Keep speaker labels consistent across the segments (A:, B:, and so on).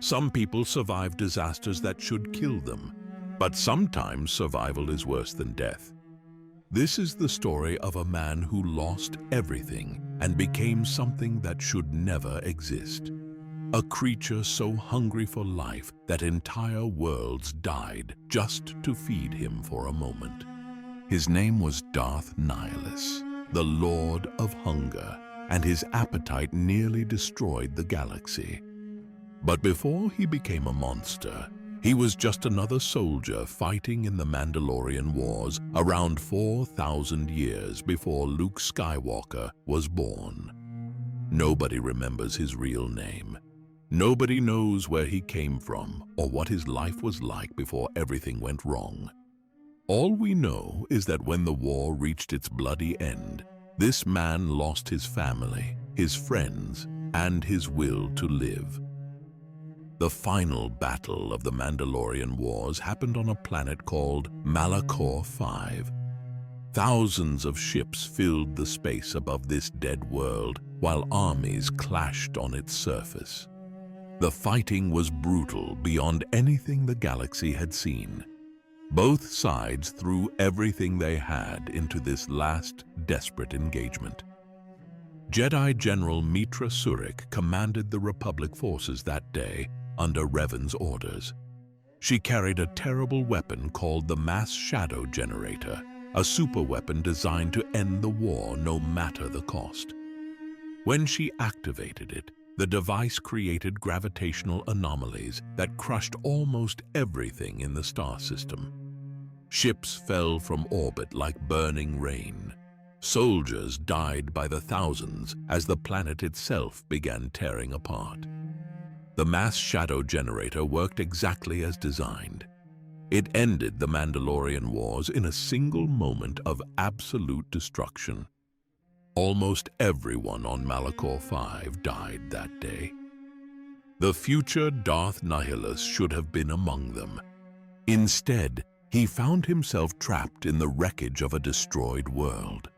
A: Some people survive disasters that should kill them, but sometimes survival is worse than death. This is the story of a man who lost everything and became something that should never exist. A creature so hungry for life that entire worlds died just to feed him for a moment. His name was Darth Nihilus, the Lord of Hunger, and his appetite nearly destroyed the galaxy. But before he became a monster, he was just another soldier fighting in the Mandalorian Wars around 4,000 years before Luke Skywalker was born. Nobody remembers his real name. Nobody knows where he came from or what his life was like before everything went wrong. All we know is that when the war reached its bloody end, this man lost his family, his friends, and his will to live. The final battle of the Mandalorian Wars happened on a planet called Malachor 5. Thousands of ships filled the space above this dead world while armies clashed on its surface. The fighting was brutal beyond anything the galaxy had seen. Both sides threw everything they had into this last desperate engagement. Jedi General Mitra Surik commanded the Republic forces that day under Revan's orders. She carried a terrible weapon called the Mass Shadow Generator, a superweapon designed to end the war no matter the cost. When she activated it, the device created gravitational anomalies that crushed almost everything in the star system. Ships fell from orbit like burning rain. Soldiers died by the thousands as the planet itself began tearing apart. The Mass Shadow Generator worked exactly as designed. It ended the Mandalorian Wars in a single moment of absolute destruction. Almost everyone on Malachor 5 died that day. The future Darth Nihilus should have been among them. Instead, he found himself trapped in the wreckage of a destroyed world.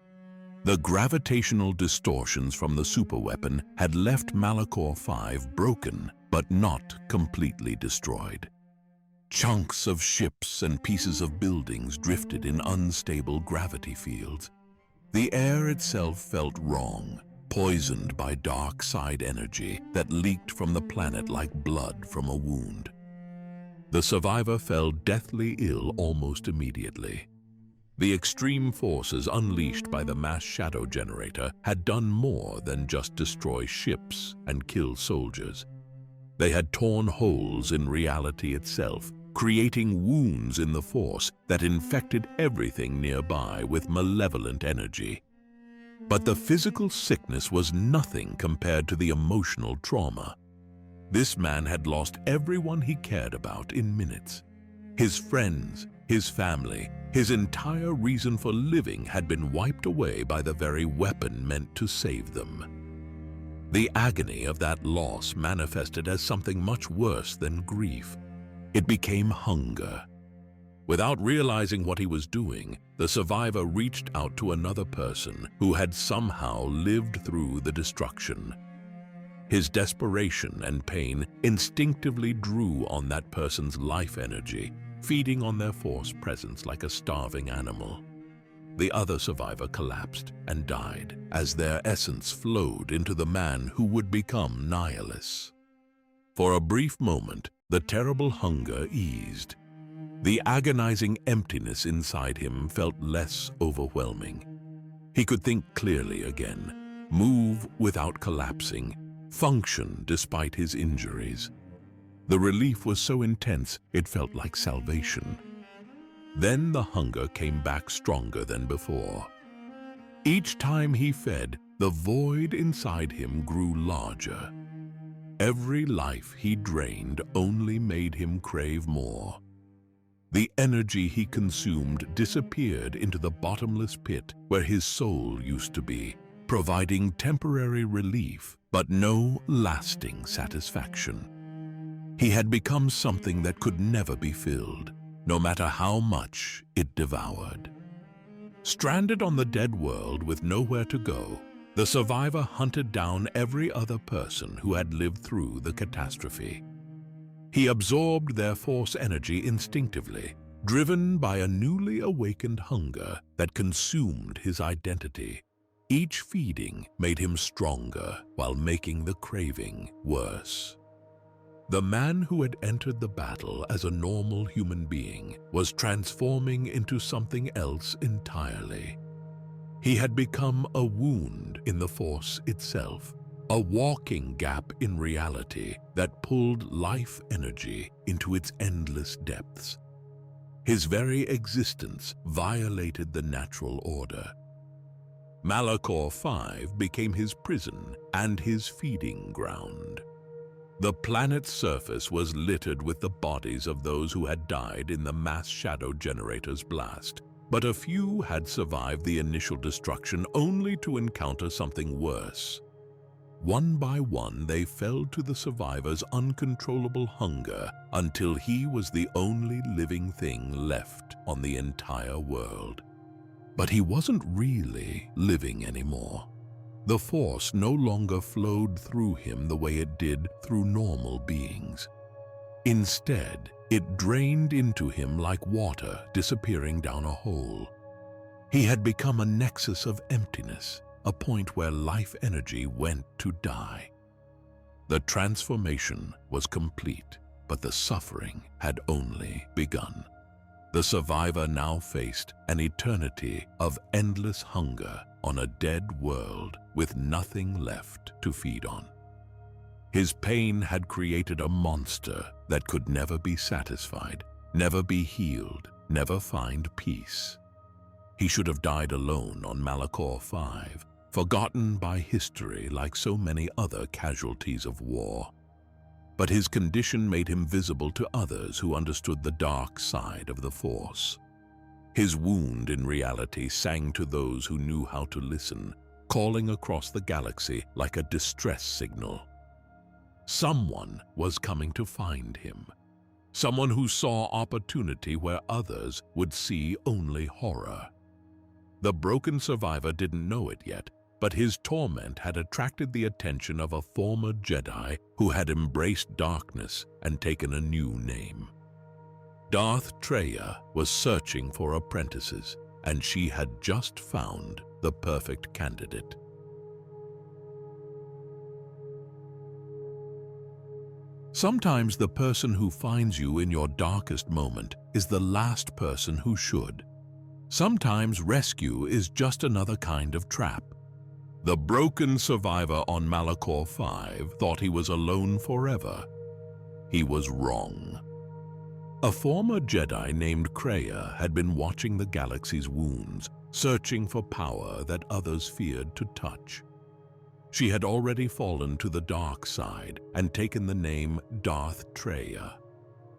A: The gravitational distortions from the superweapon had left Malachor 5 broken, but not completely destroyed. Chunks of ships and pieces of buildings drifted in unstable gravity fields. The air itself felt wrong, poisoned by dark side energy that leaked from the planet like blood from a wound. The survivor fell deathly ill almost immediately. The extreme forces unleashed by the Mass Shadow Generator had done more than just destroy ships and kill soldiers. They had torn holes in reality itself, creating wounds in the Force that infected everything nearby with malevolent energy. But the physical sickness was nothing compared to the emotional trauma. This man had lost everyone he cared about in minutes. His friends, his family, his entire reason for living had been wiped away by the very weapon meant to save them. The agony of that loss manifested as something much worse than grief. It became hunger. Without realizing what he was doing, the survivor reached out to another person who had somehow lived through the destruction. His desperation and pain instinctively drew on that person's life energy, feeding on their Force presence like a starving animal. The other survivor collapsed and died as their essence flowed into the man who would become Nihilus. For a brief moment, the terrible hunger eased. The agonizing emptiness inside him felt less overwhelming. He could think clearly again, move without collapsing, function despite his injuries. The relief was so intense it felt like salvation. Then the hunger came back stronger than before. Each time he fed, the void inside him grew larger. Every life he drained only made him crave more. The energy he consumed disappeared into the bottomless pit where his soul used to be, providing temporary relief but no lasting satisfaction. He had become something that could never be filled, no matter how much it devoured. Stranded on the dead world with nowhere to go, the survivor hunted down every other person who had lived through the catastrophe. He absorbed their Force energy instinctively, driven by a newly awakened hunger that consumed his identity. Each feeding made him stronger while making the craving worse. The man who had entered the battle as a normal human being was transforming into something else entirely. He had become a wound in the Force itself, a walking gap in reality that pulled life energy into its endless depths. His very existence violated the natural order. Malachor V became his prison and his feeding ground. The planet's surface was littered with the bodies of those who had died in the mass shadow generator's blast, but a few had survived the initial destruction only to encounter something worse. One by one, they fell to the survivor's uncontrollable hunger until he was the only living thing left on the entire world. But he wasn't really living anymore. The Force no longer flowed through him the way it did through normal beings. Instead, it drained into him like water disappearing down a hole. He had become a nexus of emptiness, a point where life energy went to die. The transformation was complete, but the suffering had only begun. The survivor now faced an eternity of endless hunger on a dead world with nothing left to feed on. His pain had created a monster that could never be satisfied, never be healed, never find peace. He should have died alone on Malachor V, forgotten by history like so many other casualties of war. But his condition made him visible to others who understood the dark side of the Force. His wound in reality sang to those who knew how to listen, calling across the galaxy like a distress signal. Someone was coming to find him. Someone who saw opportunity where others would see only horror. The broken survivor didn't know it yet, but his torment had attracted the attention of a former Jedi who had embraced darkness and taken a new name. Darth Treya was searching for apprentices, and she had just found the perfect candidate. Sometimes the person who finds you in your darkest moment is the last person who should. Sometimes rescue is just another kind of trap. The broken survivor on Malachor V thought he was alone forever. He was wrong. A former Jedi named Kreia had been watching the galaxy's wounds, searching for power that others feared to touch. She had already fallen to the dark side and taken the name Darth Treya.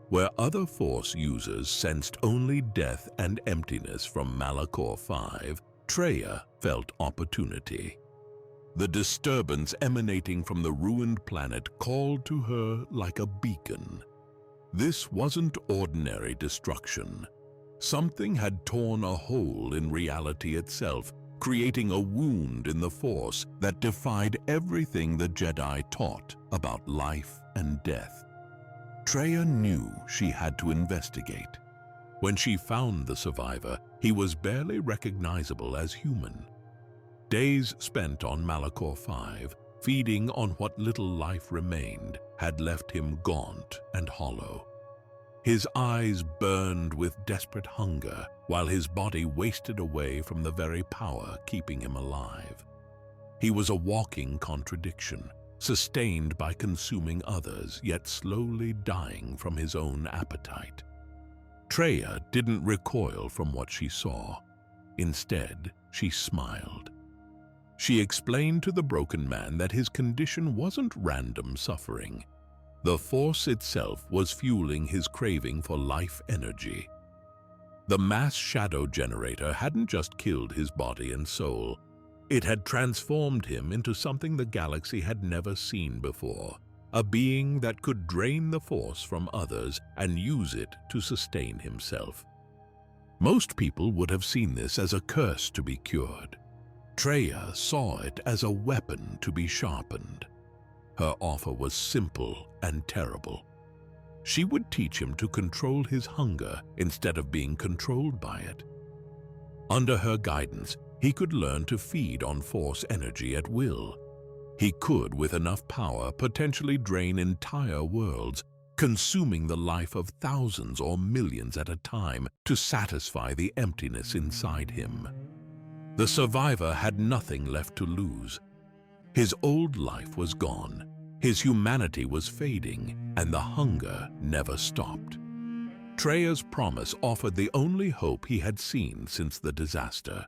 A: Where other Force users sensed only death and emptiness from Malachor V, Treya felt opportunity. The disturbance emanating from the ruined planet called to her like a beacon. This wasn't ordinary destruction. Something had torn a hole in reality itself, creating a wound in the Force that defied everything the Jedi taught about life and death. Treya knew she had to investigate. When she found the survivor, he was barely recognizable as human. Days spent on Malachor V, feeding on what little life remained, had left him gaunt and hollow. His eyes burned with desperate hunger, while his body wasted away from the very power keeping him alive. He was a walking contradiction, sustained by consuming others, yet slowly dying from his own appetite. Treya didn't recoil from what she saw. Instead, she smiled. She explained to the broken man that his condition wasn't random suffering. The Force itself was fueling his craving for life energy. The mass shadow generator hadn't just killed his body and soul. It had transformed him into something the galaxy had never seen before, a being that could drain the Force from others and use it to sustain himself. Most people would have seen this as a curse to be cured. Treya saw it as a weapon to be sharpened. Her offer was simple and terrible. she would teach him to control his hunger instead of being controlled by it. Under her guidance, he could learn to feed on Force energy at will. He could, with enough power, potentially drain entire worlds, consuming the life of thousands or millions at a time to satisfy the emptiness inside him. The survivor had nothing left to lose. His old life was gone, his humanity was fading, and the hunger never stopped. Treya's promise offered the only hope he had seen since the disaster.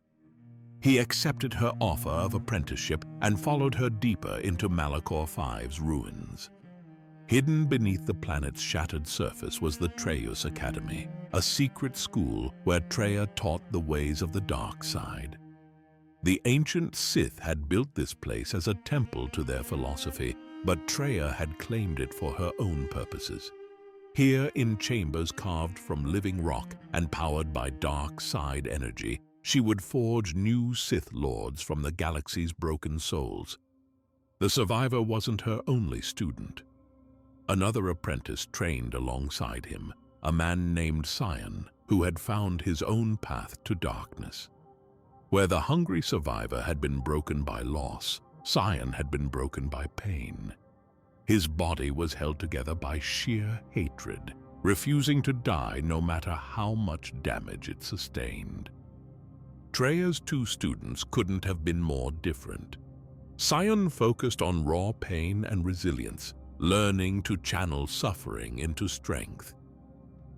A: He accepted her offer of apprenticeship and followed her deeper into Malachor V's ruins. Hidden beneath the planet's shattered surface was the Treyus Academy, a secret school where Treya taught the ways of the dark side. The ancient Sith had built this place as a temple to their philosophy, but Treya had claimed it for her own purposes. Here, in chambers carved from living rock and powered by dark side energy, she would forge new Sith lords from the galaxy's broken souls. The survivor wasn't her only student. Another apprentice trained alongside him, a man named Sion, who had found his own path to darkness. Where the hungry survivor had been broken by loss, Sion had been broken by pain. His body was held together by sheer hatred, refusing to die no matter how much damage it sustained. Treya's two students couldn't have been more different. Sion focused on raw pain and resilience, learning to channel suffering into strength.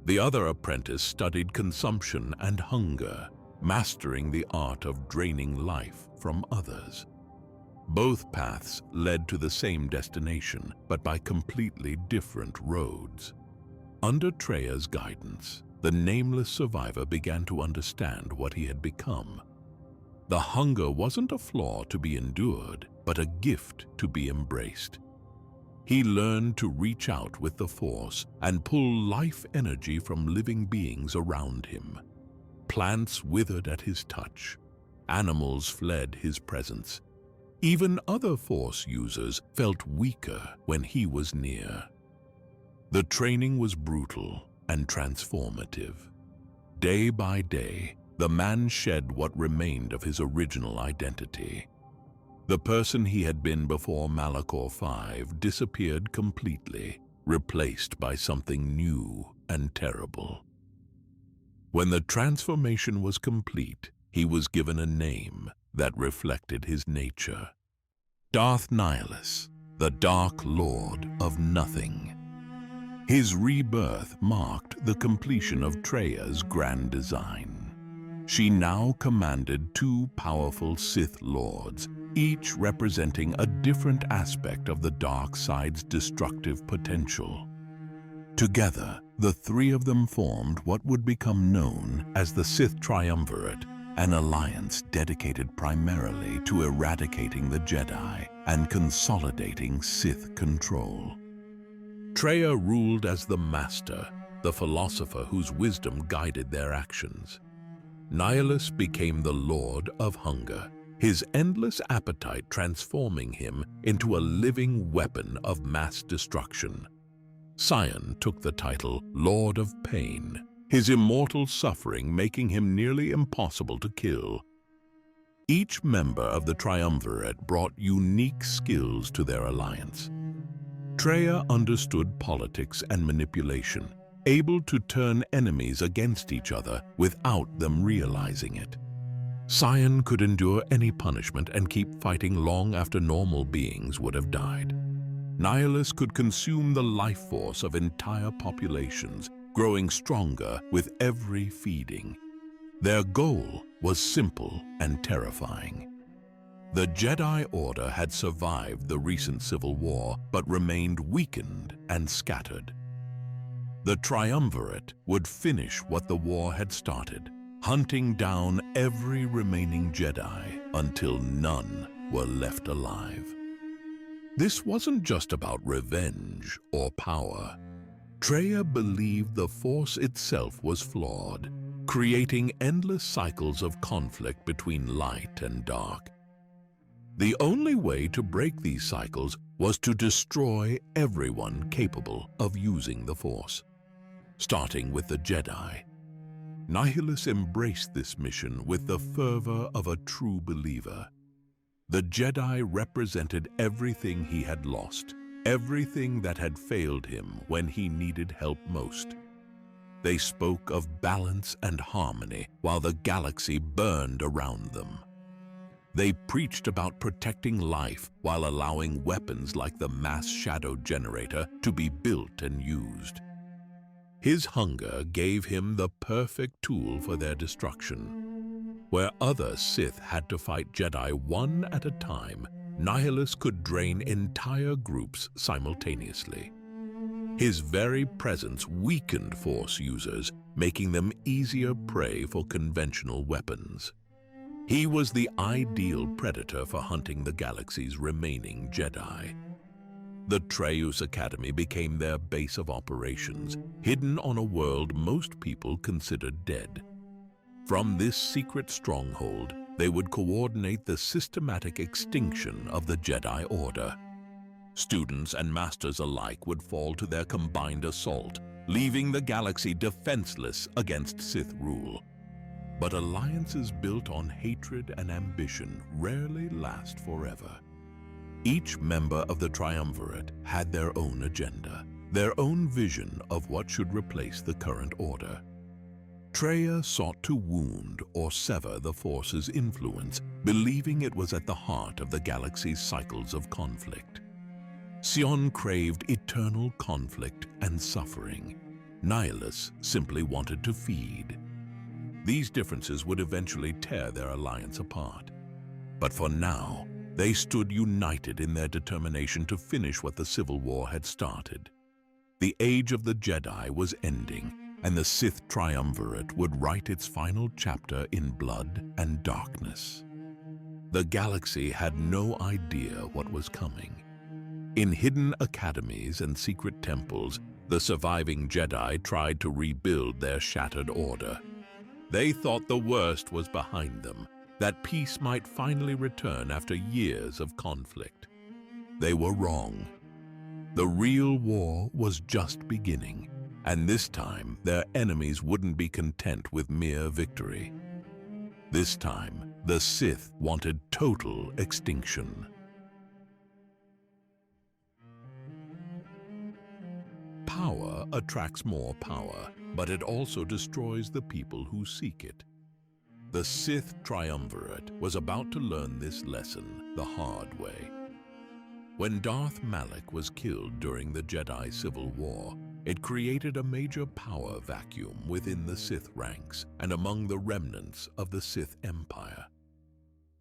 A: The other apprentice studied consumption and hunger, mastering the art of draining life from others. Both paths led to the same destination, but by completely different roads. Under Treya's guidance, the nameless survivor began to understand what he had become. The hunger wasn't a flaw to be endured, but a gift to be embraced. He learned to reach out with the Force and pull life energy from living beings around him. Plants withered at his touch. Animals fled his presence. Even other Force users felt weaker when he was near. The training was brutal and transformative. Day by day, the man shed what remained of his original identity. The person he had been before Malachor V disappeared completely, replaced by something new and terrible. When the transformation was complete, he was given a name that reflected his nature. Darth Nihilus, the Dark Lord of Nothing. His rebirth marked the completion of Treya's grand design. She now commanded two powerful Sith lords, each representing a different aspect of the dark side's destructive potential. Together, the three of them formed what would become known as the Sith Triumvirate, an alliance dedicated primarily to eradicating the Jedi and consolidating Sith control. Treya ruled as the master, the philosopher whose wisdom guided their actions. Nihilus became the Lord of Hunger, his endless appetite transforming him into a living weapon of mass destruction. Sion took the title Lord of Pain, his immortal suffering making him nearly impossible to kill. Each member of the Triumvirate brought unique skills to their alliance. Treya understood politics and manipulation, able to turn enemies against each other without them realizing it. Sion could endure any punishment and keep fighting long after normal beings would have died. Nihilus could consume the life force of entire populations, growing stronger with every feeding. Their goal was simple and terrifying. The Jedi Order had survived the recent civil war, but remained weakened and scattered. The Triumvirate would finish what the war had started, hunting down every remaining Jedi until none were left alive. This wasn't just about revenge or power. Treya believed the Force itself was flawed, creating endless cycles of conflict between light and dark. The only way to break these cycles was to destroy everyone capable of using the Force, starting with the Jedi. Nihilus embraced this mission with the fervor of a true believer. The Jedi represented everything he had lost, everything that had failed him when he needed help most. They spoke of balance and harmony while the galaxy burned around them. They preached about protecting life while allowing weapons like the mass shadow generator to be built and used. His hunger gave him the perfect tool for their destruction. Where other Sith had to fight Jedi one at a time, Nihilus could drain entire groups simultaneously. His very presence weakened Force users, making them easier prey for conventional weapons. He was the ideal predator for hunting the galaxy's remaining Jedi. The Telos Academy became their base of operations, hidden on a world most people considered dead. From this secret stronghold, they would coordinate the systematic extinction of the Jedi Order. Students and masters alike would fall to their combined assault, leaving the galaxy defenseless against Sith rule. But alliances built on hatred and ambition rarely last forever. Each member of the Triumvirate had their own agenda, their own vision of what should replace the current order. Traya sought to wound or sever the Force's influence, believing it was at the heart of the galaxy's cycles of conflict. Sion craved eternal conflict and suffering. Nihilus simply wanted to feed. These differences would eventually tear their alliance apart. But for now, they stood united in their determination to finish what the Civil War had started. The Age of the Jedi was ending, and the Sith Triumvirate would write its final chapter in blood and darkness. The galaxy had no idea what was coming. In hidden academies and secret temples, the surviving Jedi tried to rebuild their shattered order. They thought the worst was behind them, that peace might finally return after years of conflict. They were wrong. The real war was just beginning, and this time their enemies wouldn't be content with mere victory. This time, the Sith wanted total extinction. Power attracts more power, but it also destroys the people who seek it. The Sith Triumvirate was about to learn this lesson the hard way. When Darth Malak was killed during the Jedi Civil War, it created a major power vacuum within the Sith ranks and among the remnants of the Sith Empire.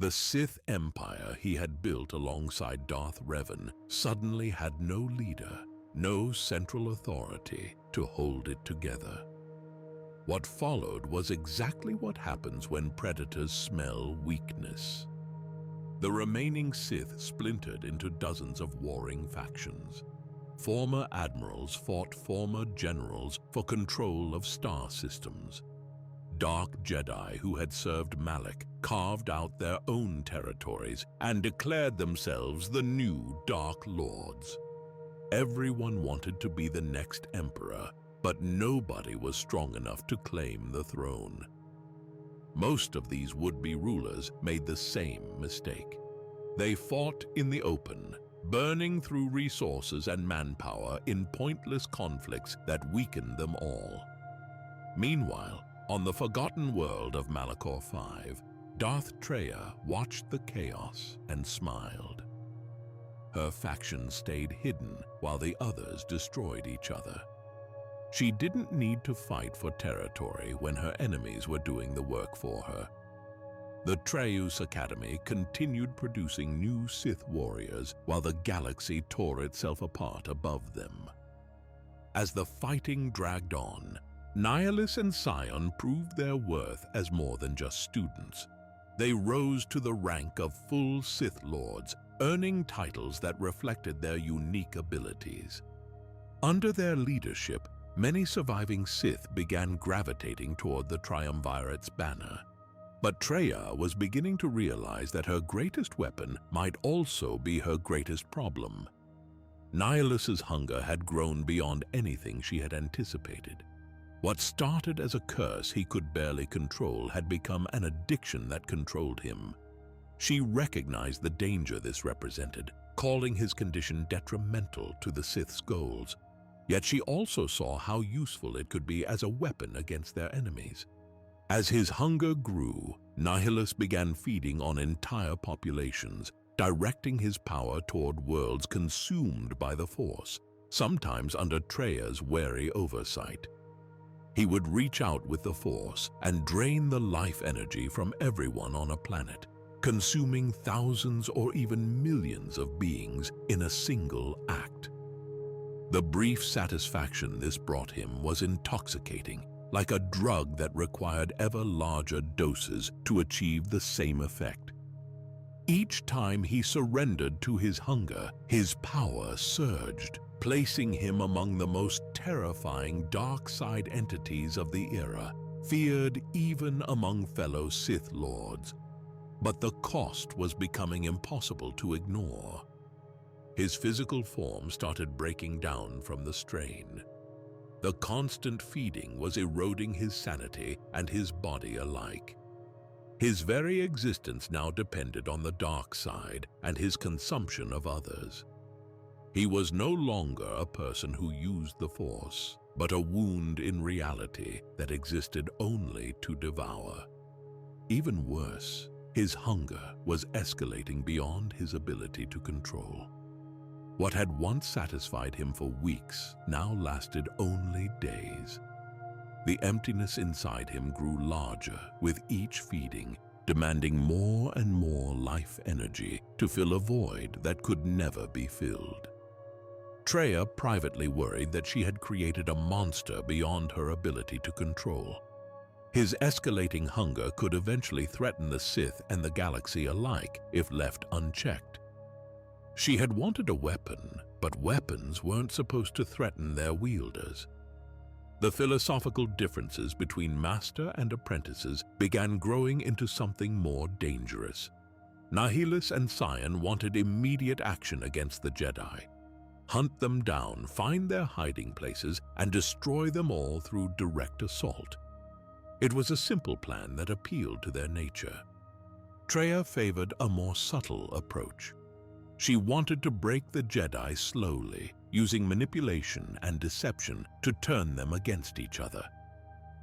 A: The Sith Empire he had built alongside Darth Revan suddenly had no leader, no central authority to hold it together. What followed was exactly what happens when predators smell weakness. The remaining Sith splintered into dozens of warring factions. Former admirals fought former generals for control of star systems. Dark Jedi who had served Malak carved out their own territories and declared themselves the new Dark Lords. Everyone wanted to be the next emperor, but nobody was strong enough to claim the throne. Most of these would-be rulers made the same mistake. They fought in the open, burning through resources and manpower in pointless conflicts that weakened them all. Meanwhile, on the forgotten world of Malachor V, Darth Traya watched the chaos and smiled. Her faction stayed hidden while the others destroyed each other. She didn't need to fight for territory when her enemies were doing the work for her. The Telos Academy continued producing new Sith warriors while the galaxy tore itself apart above them. As the fighting dragged on, Nihilus and Sion proved their worth as more than just students. They rose to the rank of full Sith Lords, earning titles that reflected their unique abilities. Under their leadership, many surviving Sith began gravitating toward the Triumvirate's banner. But Traya was beginning to realize that her greatest weapon might also be her greatest problem. Nihilus's hunger had grown beyond anything she had anticipated. What started as a curse he could barely control had become an addiction that controlled him. She recognized the danger this represented, calling his condition detrimental to the Sith's goals. Yet she also saw how useful it could be as a weapon against their enemies. As his hunger grew, Nihilus began feeding on entire populations, directing his power toward worlds consumed by the Force, sometimes under Traya's wary oversight. He would reach out with the Force and drain the life energy from everyone on a planet, consuming thousands or even millions of beings in a single act. The brief satisfaction this brought him was intoxicating, like a drug that required ever larger doses to achieve the same effect. Each time he surrendered to his hunger, his power surged, placing him among the most terrifying dark side entities of the era, feared even among fellow Sith lords. But the cost was becoming impossible to ignore. His physical form started breaking down from the strain. The constant feeding was eroding his sanity and his body alike. His very existence now depended on the dark side and his consumption of others. He was no longer a person who used the Force, but a wound in reality that existed only to devour. Even worse, his hunger was escalating beyond his ability to control. What had once satisfied him for weeks now lasted only days. The emptiness inside him grew larger with each feeding, demanding more and more life energy to fill a void that could never be filled. Traya privately worried that she had created a monster beyond her ability to control. His escalating hunger could eventually threaten the Sith and the galaxy alike if left unchecked. She had wanted a weapon, but weapons weren't supposed to threaten their wielders. The philosophical differences between master and apprentices began growing into something more dangerous. Nihilus and Sion wanted immediate action against the Jedi. Hunt them down, find their hiding places, and destroy them all through direct assault. It was a simple plan that appealed to their nature. Traya favored a more subtle approach. She wanted to break the Jedi slowly, using manipulation and deception to turn them against each other.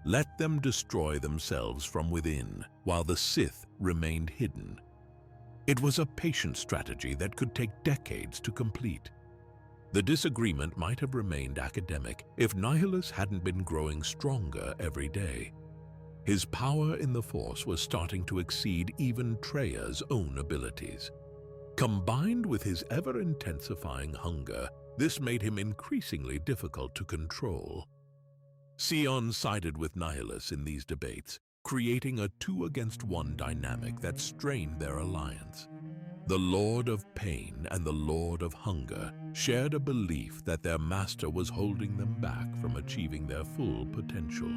A: Let them destroy themselves from within, while the Sith remained hidden. It was a patient strategy that could take decades to complete. The disagreement might have remained academic if Nihilus hadn't been growing stronger every day. His power in the Force was starting to exceed even Traya's own abilities. Combined with his ever-intensifying hunger, this made him increasingly difficult to control. Sion sided with Nihilus in these debates, creating a 2-against-1 dynamic that strained their alliance. The Lord of Pain and the Lord of Hunger shared a belief that their master was holding them back from achieving their full potential.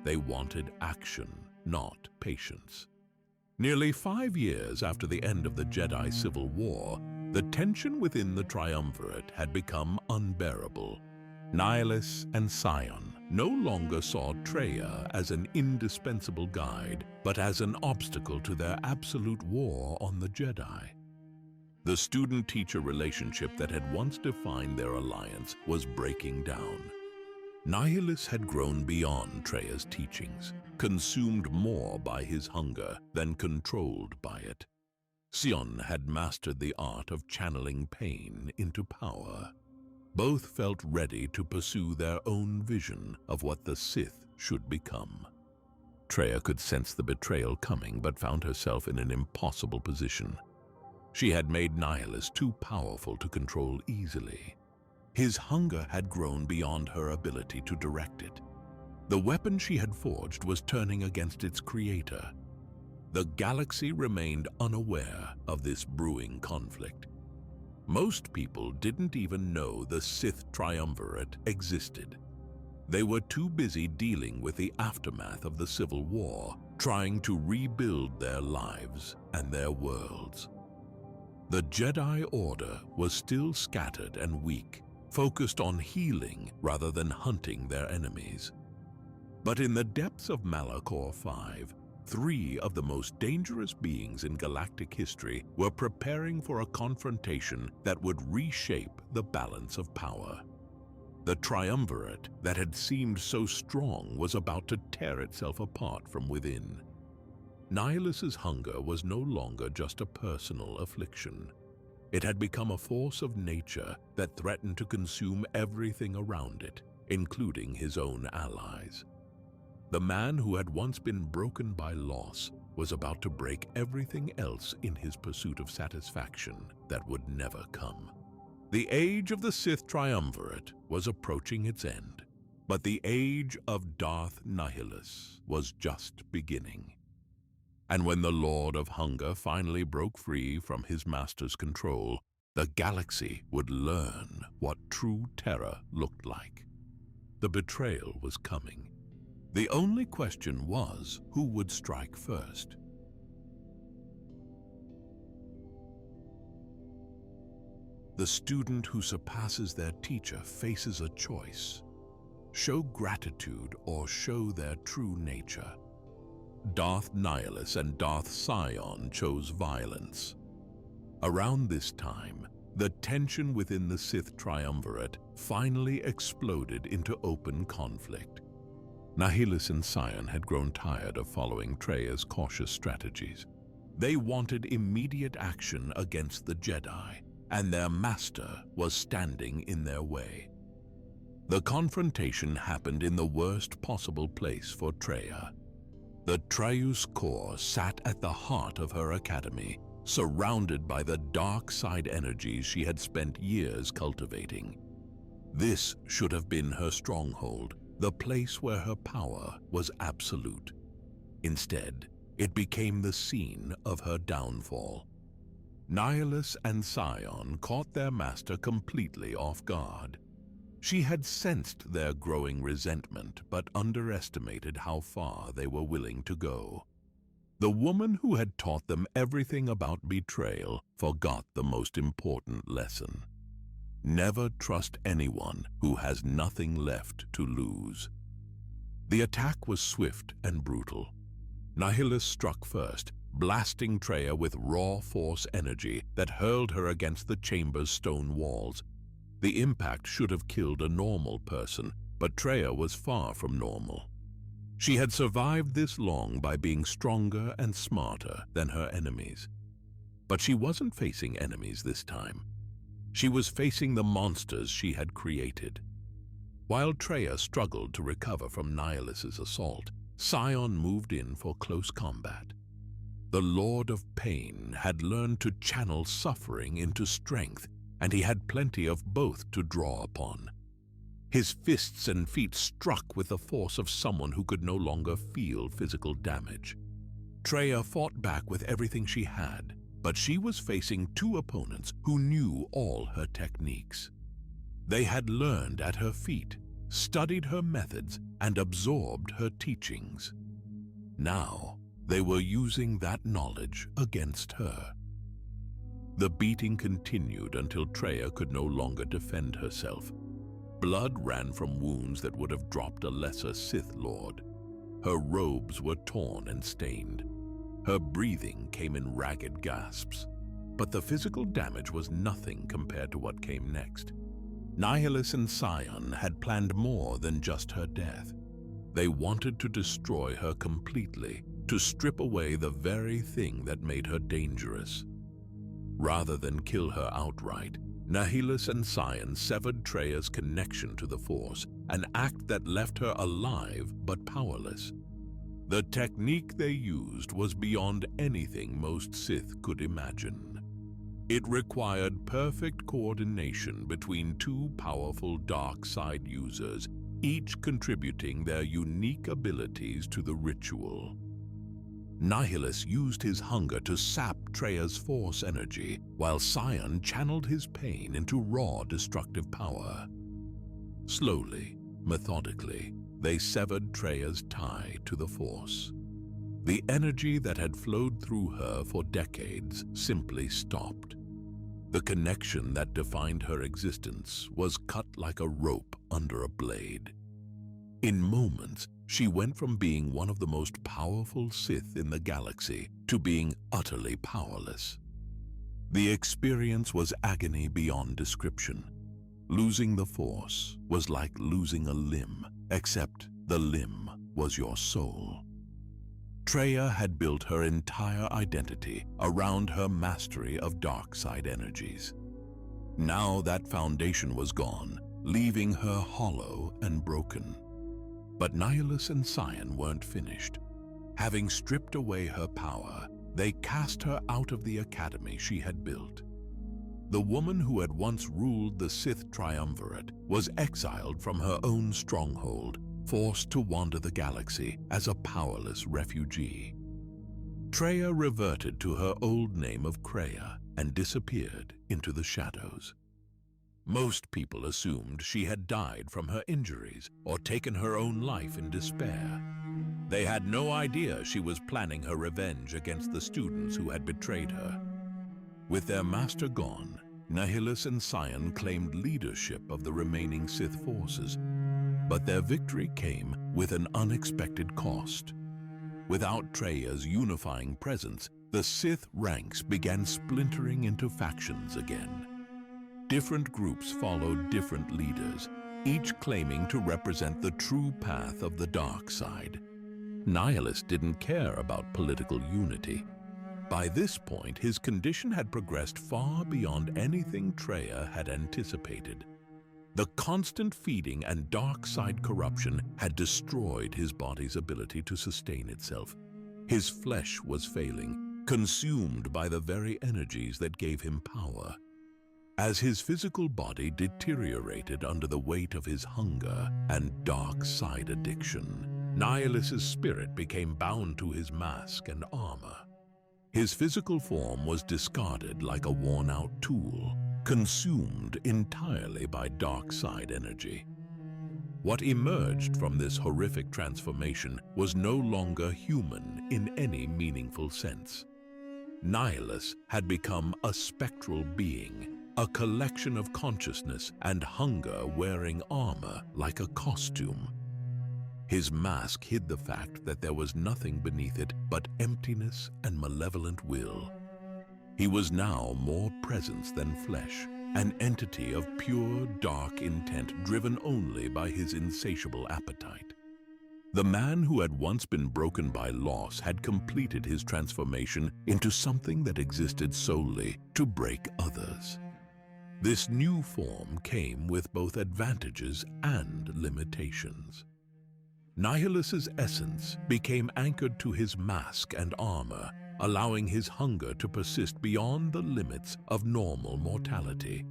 A: They wanted action, not patience. Nearly 5 years after the end of the Jedi Civil War, the tension within the Triumvirate had become unbearable. Nihilus and Sion no longer saw Traya as an indispensable guide, but as an obstacle to their absolute war on the Jedi. The student-teacher relationship that had once defined their alliance was breaking down. Nihilus had grown beyond Traya's teachings, consumed more by his hunger than controlled by it. Sion had mastered the art of channeling pain into power. Both felt ready to pursue their own vision of what the Sith should become. Traya could sense the betrayal coming, but found herself in an impossible position. She had made Nihilus too powerful to control easily. His hunger had grown beyond her ability to direct it. The weapon she had forged was turning against its creator. The galaxy remained unaware of this brewing conflict. Most people didn't even know the Sith Triumvirate existed. They were too busy dealing with the aftermath of the Civil War, trying to rebuild their lives and their worlds. The Jedi Order was still scattered and weak, focused on healing rather than hunting their enemies. But in the depths of Malachor V, three of the most dangerous beings in galactic history were preparing for a confrontation that would reshape the balance of power. The triumvirate that had seemed so strong was about to tear itself apart from within. Nihilus's hunger was no longer just a personal affliction. It had become a force of nature that threatened to consume everything around it, including his own allies. The man who had once been broken by loss was about to break everything else in his pursuit of satisfaction that would never come. The age of the Sith triumvirate was approaching its end, but the age of Darth Nihilus was just beginning. And when the Lord of Hunger finally broke free from his master's control, the galaxy would learn what true terror looked like. The betrayal was coming. The only question was, who would strike first? The student who surpasses their teacher faces a choice: show gratitude or show their true nature. Darth Nihilus and Darth Sion chose violence. Around this time, the tension within the Sith triumvirate finally exploded into open conflict. Nihilus and Sion had grown tired of following Treya's cautious strategies. They wanted immediate action against the Jedi, and their master was standing in their way. The confrontation happened in the worst possible place for Treya. The Trayus core sat at the heart of her academy, surrounded by the dark side energies she had spent years cultivating. This should have been her stronghold, the place where her power was absolute. Instead, it became the scene of her downfall. Nihilus and Sion caught their master completely off guard. She had sensed their growing resentment, but underestimated how far they were willing to go. The woman who had taught them everything about betrayal forgot the most important lesson. Never trust anyone who has nothing left to lose. The attack was swift and brutal. Nihilus struck first, blasting Treya with raw force energy that hurled her against the chamber's stone walls. The impact should have killed a normal person, but Treya was far from normal. She had survived this long by being stronger and smarter than her enemies. But she wasn't facing enemies this time. She was facing the monsters she had created. While Treya struggled to recover from Nihilus's assault, Sion moved in for close combat. The Lord of Pain had learned to channel suffering into strength, and he had plenty of both to draw upon. His fists and feet struck with the force of someone who could no longer feel physical damage. Treya fought back with everything she had, but she was facing two opponents who knew all her techniques. They had learned at her feet, studied her methods, and absorbed her teachings. Now, they were using that knowledge against her. The beating continued until Treya could no longer defend herself. Blood ran from wounds that would have dropped a lesser Sith Lord. Her robes were torn and stained. Her breathing came in ragged gasps. But the physical damage was nothing compared to what came next. Nihilus and Sion had planned more than just her death. They wanted to destroy her completely, to strip away the very thing that made her dangerous. Rather than kill her outright, Nihilus and Sion severed Treya's connection to the Force, an act that left her alive but powerless. The technique they used was beyond anything most Sith could imagine. It required perfect coordination between two powerful dark side users, each contributing their unique abilities to the ritual. Nihilus used his hunger to sap Treya's force energy, while Sion channeled his pain into raw destructive power. Slowly, methodically, they severed Treya's tie to the Force. The energy that had flowed through her for decades simply stopped. The connection that defined her existence was cut like a rope under a blade. In moments, she went from being one of the most powerful Sith in the galaxy to being utterly powerless. The experience was agony beyond description. Losing the Force was like losing a limb, except the limb was your soul. Traya had built her entire identity around her mastery of dark side energies. Now that foundation was gone, leaving her hollow and broken. But Nihilus and Sion weren't finished. Having stripped away her power, they cast her out of the academy she had built. The woman who had once ruled the Sith triumvirate was exiled from her own stronghold, forced to wander the galaxy as a powerless refugee. Traya reverted to her old name of Kreia and disappeared into the shadows. Most people assumed she had died from her injuries or taken her own life in despair. They had no idea she was planning her revenge against the students who had betrayed her. With their master gone, Nihilus and Sion claimed leadership of the remaining Sith forces, but their victory came with an unexpected cost. Without Traya's unifying presence, the Sith ranks began splintering into factions again. Different groups followed different leaders, each claiming to represent the true path of the dark side. Nihilus didn't care about political unity. By this point, his condition had progressed far beyond anything Traya had anticipated. The constant feeding and dark side corruption had destroyed his body's ability to sustain itself. His flesh was failing, consumed by the very energies that gave him power. As his physical body deteriorated under the weight of his hunger and dark side addiction, Nihilus's spirit became bound to his mask and armor. His physical form was discarded like a worn-out tool, consumed entirely by dark side energy. What emerged from this horrific transformation was no longer human in any meaningful sense. Nihilus had become a spectral being, a collection of consciousness and hunger wearing armor like a costume. His mask hid the fact that there was nothing beneath it but emptiness and malevolent will. He was now more presence than flesh, an entity of pure, dark intent driven only by his insatiable appetite. The man who had once been broken by loss had completed his transformation into something that existed solely to break others. This new form came with both advantages and limitations. Nihilus's essence became anchored to his mask and armor, allowing his hunger to persist beyond the limits of normal mortality.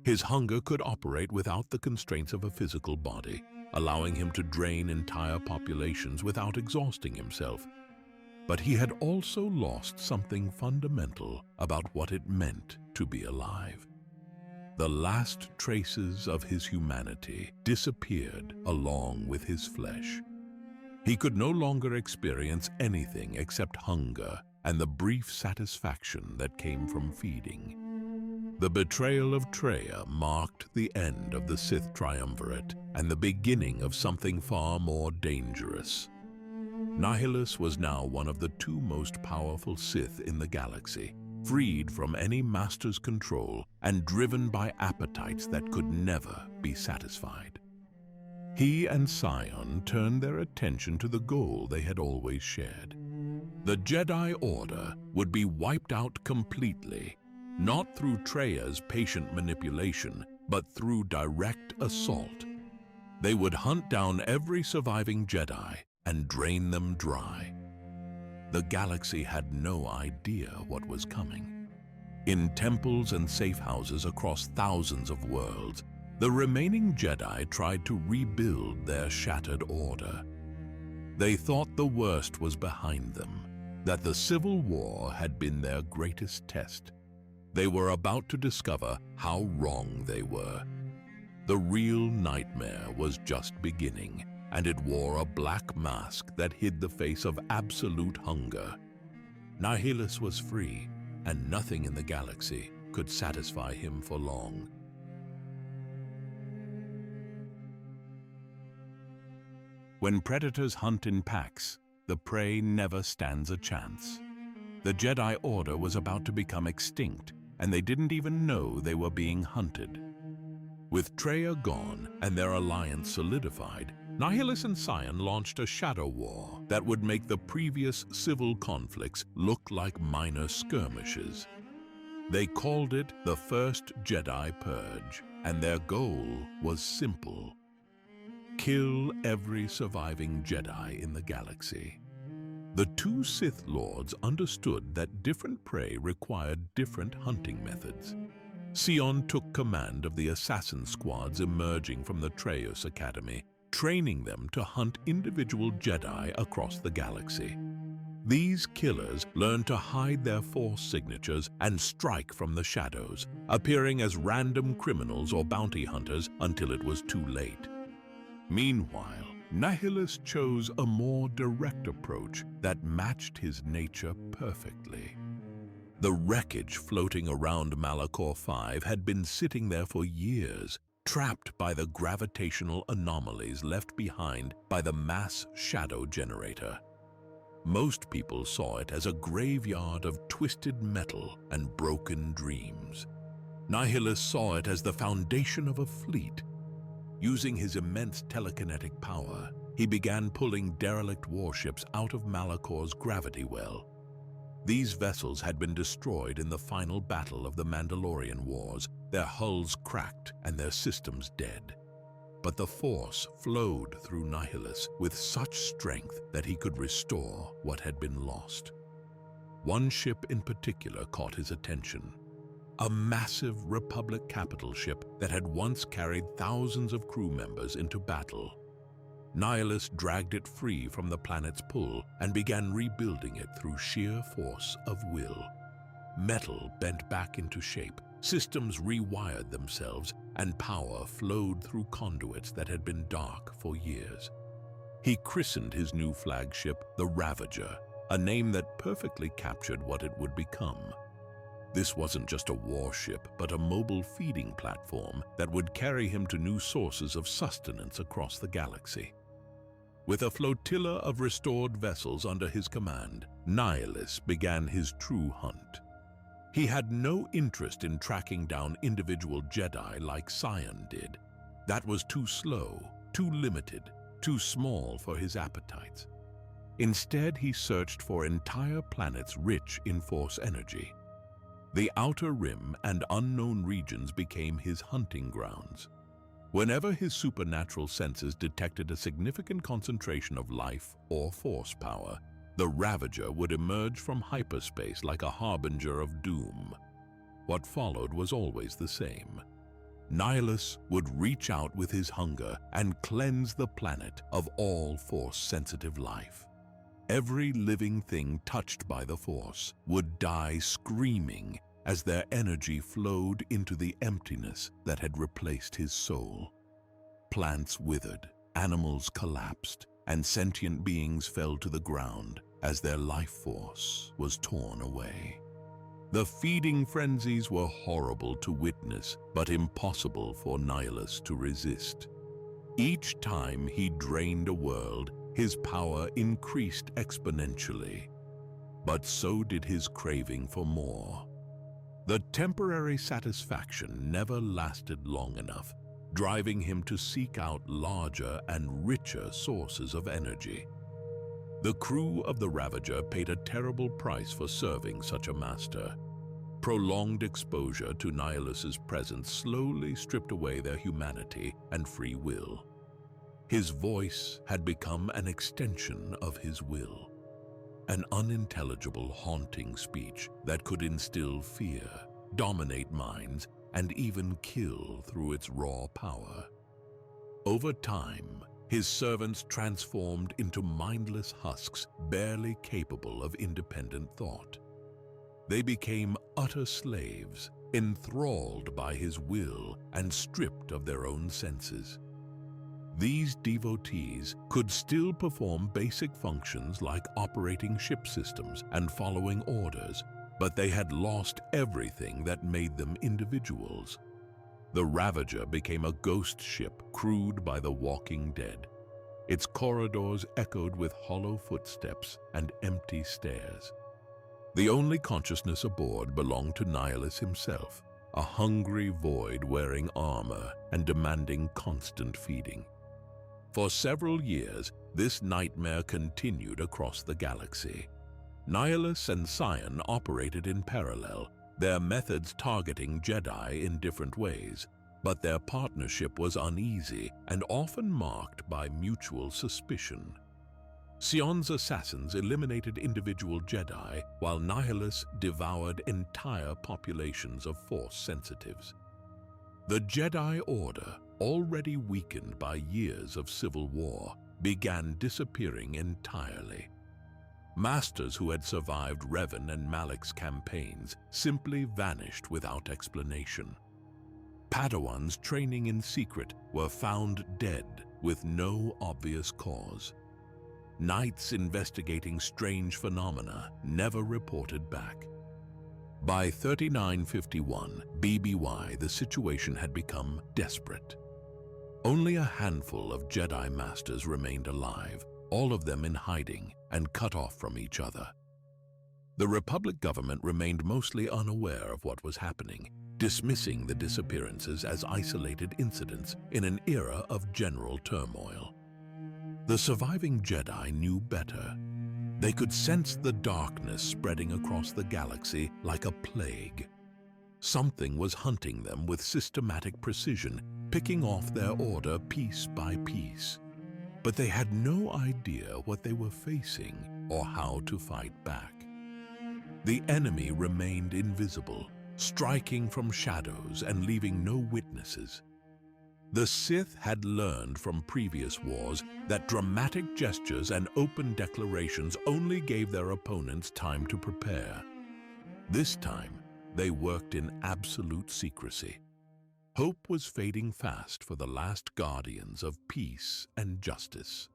A: His hunger could operate without the constraints of a physical body, allowing him to drain entire populations without exhausting himself. But he had also lost something fundamental about what it meant to be alive. The last traces of his humanity disappeared along with his flesh. He could no longer experience anything except hunger and the brief satisfaction that came from feeding. The betrayal of Traya marked the end of the Sith triumvirate and the beginning of something far more dangerous. Nihilus was now one of the two most powerful Sith in the galaxy, freed from any master's control and driven by appetites that could never be satisfied. He and Sion turned their attention to the goal they had always shared. The Jedi Order would be wiped out completely, not through Traya's patient manipulation, but through direct assault. They would hunt down every surviving Jedi and drain them dry. The galaxy had no idea what was coming. In temples and safe houses across thousands of worlds, the remaining Jedi tried to rebuild their shattered order. They thought the worst was behind them, that the Civil War had been their greatest test. They were about to discover how wrong they were. The real nightmare was just beginning, and it wore a black mask that hid the face of absolute hunger. Nihilus was free, and nothing in the galaxy could satisfy him for long. When predators hunt in packs, the prey never stands a chance. The Jedi Order was about to become extinct, and they didn't even know they were being hunted. With Traya gone and their alliance solidified, Nihilus and Sion launched a shadow war that would make the previous civil conflicts look like minor skirmishes. They called it the First Jedi Purge, and their goal was simple: kill every surviving Jedi in the galaxy. The two Sith Lords understood that different prey required different hunting methods. Sion took command of the assassin squads emerging from the Telos Academy, training them to hunt individual Jedi across the galaxy. These killers learned to hide their Force signatures and strike from the shadows, appearing as random criminals or bounty hunters until it was too late. Meanwhile, Nihilus chose a more direct approach that matched his nature perfectly. The wreckage floating around Malachor 5 had been sitting there for years, trapped by the gravitational anomalies left behind by the mass shadow generator. Most people saw it as a graveyard of twisted metal and broken dreams. Nihilus saw it as the foundation of a fleet. Using his immense telekinetic power, he began pulling derelict warships out of Malachor's gravity well. These vessels had been destroyed in the final battle of the Mandalorian Wars, their hulls cracked and their systems dead. But the Force flowed through Nihilus with such strength that he could restore what had been lost. One ship in particular caught his attention. A massive Republic capital ship that had once carried thousands of crew members into battle. Nihilus dragged it free from the planet's pull and began rebuilding it through sheer force of will. Metal bent back into shape, systems rewired themselves, and power flowed through conduits that had been dark for years. He christened his new flagship the Ravager, a name that perfectly captured what it would become. This wasn't just a warship, but a mobile feeding platform that would carry him to new sources of sustenance across the galaxy. With a flotilla of restored vessels under his command, Nihilus began his true hunt. He had no interest in tracking down individual Jedi like Sion did. That was too slow, too limited, too small for his appetites. Instead, he searched for entire planets rich in Force energy. The Outer Rim and unknown regions became his hunting grounds. Whenever his supernatural senses detected a significant concentration of life or Force power, the Ravager would emerge from hyperspace like a harbinger of doom. What followed was always the same. Nihilus would reach out with his hunger and cleanse the planet of all Force-sensitive life. Every living thing touched by the Force would die screaming as their energy flowed into the emptiness that had replaced his soul. Plants withered, animals collapsed, and sentient beings fell to the ground as their life force was torn away. The feeding frenzies were horrible to witness, but impossible for Nihilus to resist. Each time he drained a world, his power increased exponentially. But so did his craving for more. The temporary satisfaction never lasted long enough, driving him to seek out larger and richer sources of energy. The crew of the Ravager paid a terrible price for serving such a master. Prolonged exposure to Nihilus's presence slowly stripped away their humanity and free will. His voice had become an extension of his will. An unintelligible, haunting speech that could instill fear, dominate minds, and even kill through its raw power. Over time, his servants transformed into mindless husks barely capable of independent thought. They became utter slaves, enthralled by his will and stripped of their own senses. These devotees could still perform basic functions like operating ship systems and following orders, but they had lost everything that made them individuals. The Ravager became a ghost ship crewed by the walking dead. Its corridors echoed with hollow footsteps and empty stairs. The only consciousness aboard belonged to Nihilus himself, a hungry void wearing armor and demanding constant feeding. For several years, this nightmare continued across the galaxy. Nihilus and Sion operated in parallel, their methods targeting Jedi in different ways, but their partnership was uneasy and often marked by mutual suspicion. Sion's assassins eliminated individual Jedi, while Nihilus devoured entire populations of Force sensitives. The Jedi Order, already weakened by years of civil war, began disappearing entirely. Masters who had survived Revan and Malik's campaigns simply vanished without explanation. Padawans training in secret were found dead with no obvious cause. Knights investigating strange phenomena never reported back. By 3951 BBY, the situation had become desperate. Only a handful of Jedi Masters remained alive, all of them in hiding and cut off from each other. The Republic government remained mostly unaware of what was happening, dismissing the disappearances as isolated incidents in an era of general turmoil. The surviving Jedi knew better. They could sense the darkness spreading across the galaxy like a plague. Something was hunting them with systematic precision, picking off their order piece by piece. But they had no idea what they were facing or how to fight back. The enemy remained invisible, striking from shadows and leaving no witnesses. The Sith had learned from previous wars that dramatic gestures and open declarations only gave their opponents time to prepare. This time, they worked in absolute secrecy. Hope was fading fast for the last guardians of peace and justice.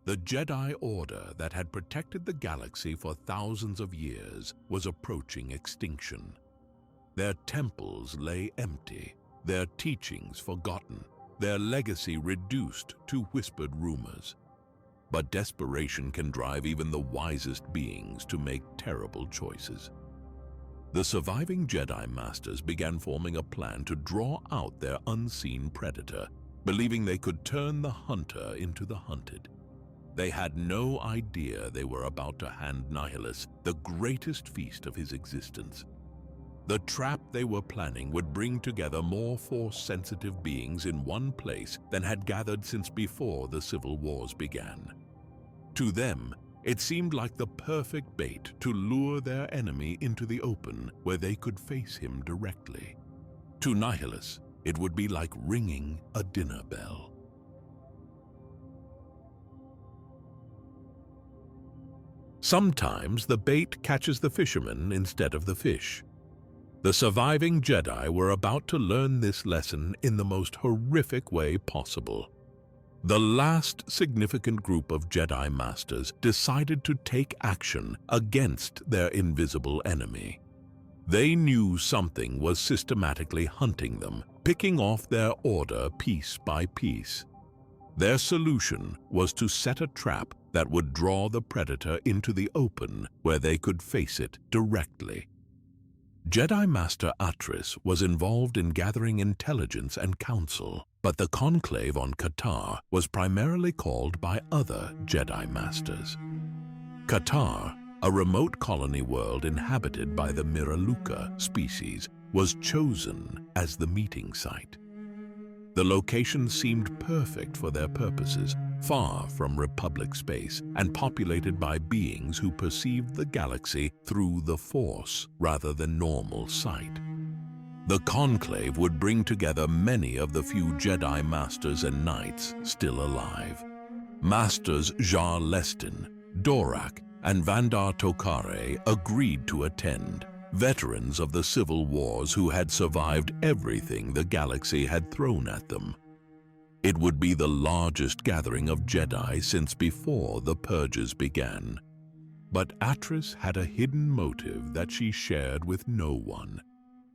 A: The Jedi Order that had protected the galaxy for thousands of years was approaching extinction. Their temples lay empty, their teachings forgotten, their legacy reduced to whispered rumors. But desperation can drive even the wisest beings to make terrible choices. The surviving Jedi Masters began forming a plan to draw out their unseen predator, believing they could turn the hunter into the hunted. They had no idea they were about to hand Nihilus the greatest feast of his existence. The trap they were planning would bring together more Force-sensitive beings in one place than had gathered since before the Civil Wars began. To them, it seemed like the perfect bait to lure their enemy into the open where they could face him directly. To Nihilus, it would be like ringing a dinner bell. Sometimes the bait catches the fisherman instead of the fish. The surviving Jedi were about to learn this lesson in the most horrific way possible. The last significant group of Jedi Masters decided to take action against their invisible enemy. They knew something was systematically hunting them, picking off their order piece by piece. Their solution was to set a trap that would draw the predator into the open where they could face it directly. Jedi Master Atris was involved in gathering intelligence and counsel, but the conclave on Qatar was primarily called by other Jedi Masters. Qatar, a remote colony world inhabited by the Miraluka species, was chosen as the meeting site. The location seemed perfect for their purposes, far from Republic space and populated by beings who perceived the galaxy through the Force rather than normal sight. The conclave would bring together many of the few Jedi Masters and Knights still alive. Masters Jar Lestin, Dorak, and Vandar Tokare agreed to attend, veterans of the Civil Wars who had survived everything the galaxy had thrown at them. It would be the largest gathering of Jedi since before the purges began. But Atris had a hidden motive that she shared with no one.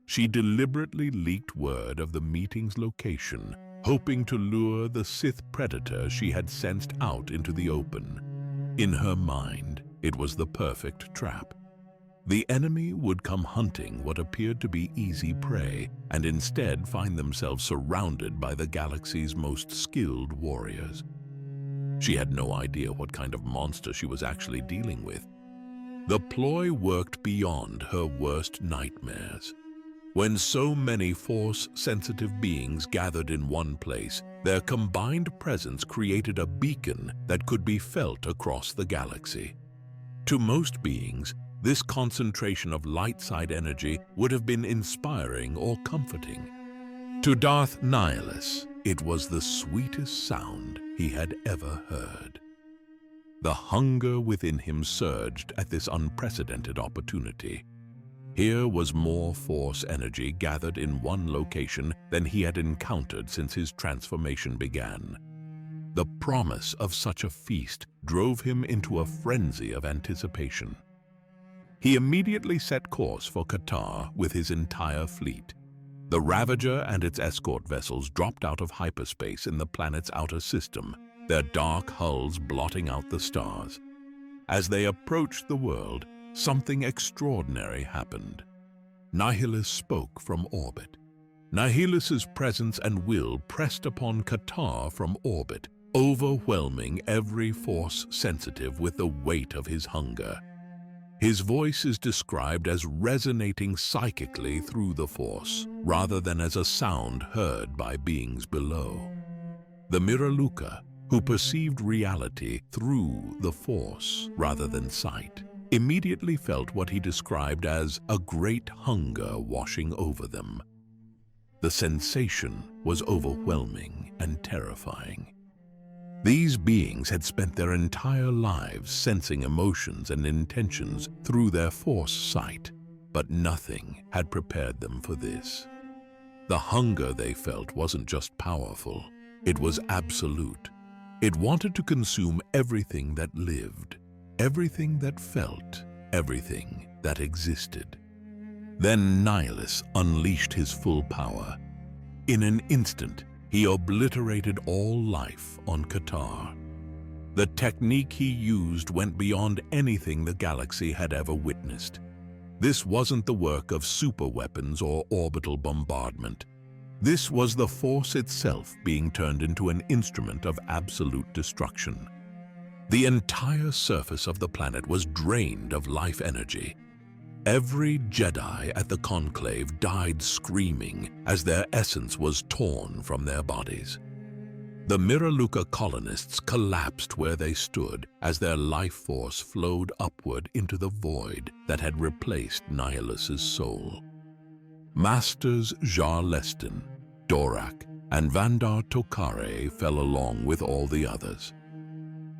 A: She deliberately leaked word of the meeting's location, hoping to lure the Sith predator she had sensed out into the open. In her mind, it was the perfect trap. The enemy would come hunting what appeared to be easy prey, and instead find themselves surrounded by the galaxy's most skilled warriors. She had no idea what kind of monster she was actually dealing with. The ploy worked beyond her worst nightmares. When so many Force-sensitive beings gathered in one place, their combined presence created a beacon that could be felt across the galaxy. To most beings, this concentration of light-side energy would have been inspiring or comforting. To Darth Nihilus, it was the sweetest sound he had ever heard. The hunger within him surged at this unprecedented opportunity. Here was more Force energy gathered in one location than he had encountered since his transformation began. The promise of such a feast drove him into a frenzy of anticipation. He immediately set course for Qatar with his entire fleet. The Ravager and its escort vessels dropped out of hyperspace in the planet's outer system, their dark hulls blotting out the stars. As they approached the world, something extraordinary happened. Nihilus spoke from orbit. Nihilus's presence and will pressed upon Qatar from orbit, overwhelming every Force sensitive with the weight of his hunger. His voice is described as resonating psychically through the Force, rather than as a sound heard by beings below. The Miraluka, who perceived reality through the Force rather than sight, immediately felt what he described as a great hunger washing over them. The sensation was overwhelming and terrifying. These beings had spent their entire lives sensing emotions and intentions through their Force sight, but nothing had prepared them for this. The hunger they felt wasn't just powerful, it was absolute. It wanted to consume everything that lived, everything that felt, everything that existed. Then Nihilus unleashed his full power. In an instant, he obliterated all life on Qatar. The technique he used went beyond anything the galaxy had ever witnessed. This wasn't the work of superweapons or orbital bombardment. This was the Force itself being turned into an instrument of absolute destruction. The entire surface of the planet was drained of life energy. Every Jedi at the Conclave died screaming as their essence was torn from their bodies. The Miraluka colonists collapsed where they stood as their life force flowed upward into the void that had replaced Nihilus's soul. Masters Jar Lestin, Dorak, and Vandar Tokare fell along with all the others.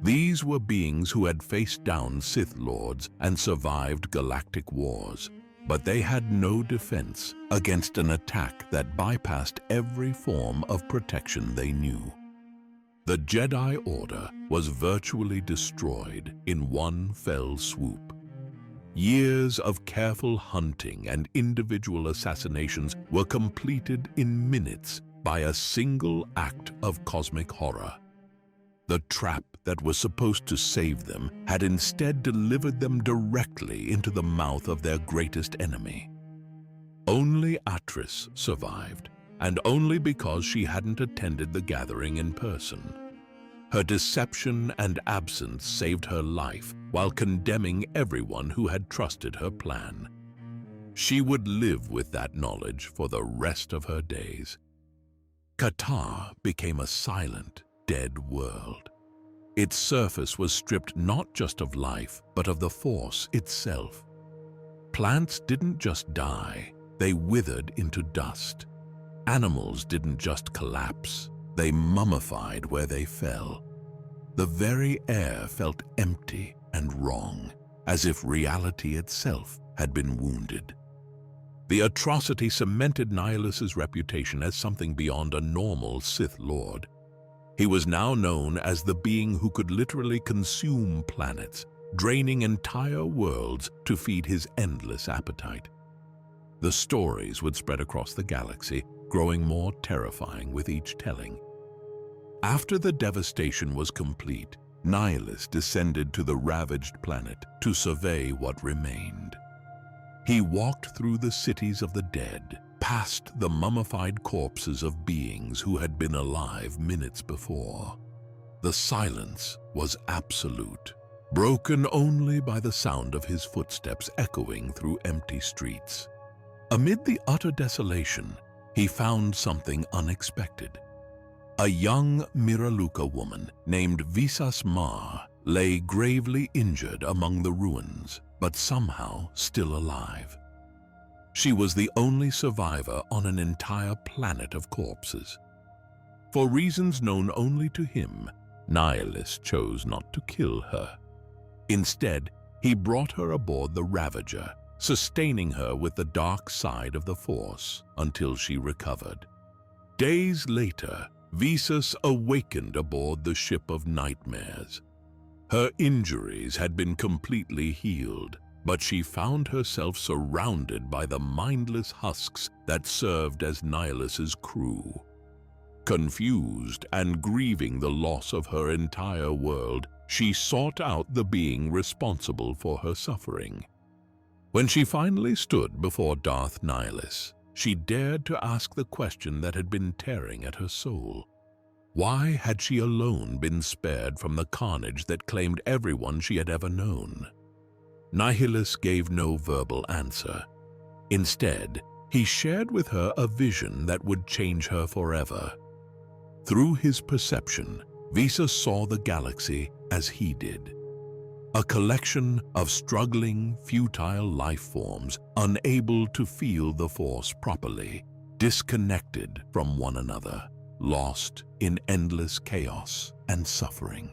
A: These were beings who had faced down Sith Lords and survived galactic wars, but they had no defense against an attack that bypassed every form of protection they knew. The Jedi Order was virtually destroyed in one fell swoop. Years of careful hunting and individual assassinations were completed in minutes by a single act of cosmic horror. The trap that was supposed to save them had instead delivered them directly into the mouth of their greatest enemy. Only Atris survived, and only because she hadn't attended the gathering in person. Her deception and absence saved her life while condemning everyone who had trusted her plan. She would live with that knowledge for the rest of her days. Qatar became a silent, dead world. Its surface was stripped not just of life, but of the Force itself. Plants didn't just die, they withered into dust. Animals didn't just collapse, they mummified where they fell. The very air felt empty and wrong, as if reality itself had been wounded. The atrocity cemented Nihilus's reputation as something beyond a normal Sith Lord. He was now known as the being who could literally consume planets, draining entire worlds to feed his endless appetite. The stories would spread across the galaxy, growing more terrifying with each telling. After the devastation was complete, Nihilus descended to the ravaged planet to survey what remained. He walked through the cities of the dead, past the mummified corpses of beings who had been alive minutes before. The silence was absolute, broken only by the sound of his footsteps echoing through empty streets. Amid the utter desolation, he found something unexpected. A young Miraluka woman named Visas Mar lay gravely injured among the ruins, but somehow still alive. She was the only survivor on an entire planet of corpses. For reasons known only to him, Nihilus chose not to kill her. Instead, he brought her aboard the Ravager, sustaining her with the dark side of the Force until she recovered. Days later, Visas awakened aboard the Ship of Nightmares. Her injuries had been completely healed, but she found herself surrounded by the mindless husks that served as Nihilus's crew. Confused and grieving the loss of her entire world, she sought out the being responsible for her suffering. When she finally stood before Darth Nihilus, she dared to ask the question that had been tearing at her soul. Why had she alone been spared from the carnage that claimed everyone she had ever known? Nihilus gave no verbal answer. Instead, he shared with her a vision that would change her forever. Through his perception, Visas saw the galaxy as he did. A collection of struggling, futile life forms unable to feel the Force properly, disconnected from one another, lost in endless chaos and suffering.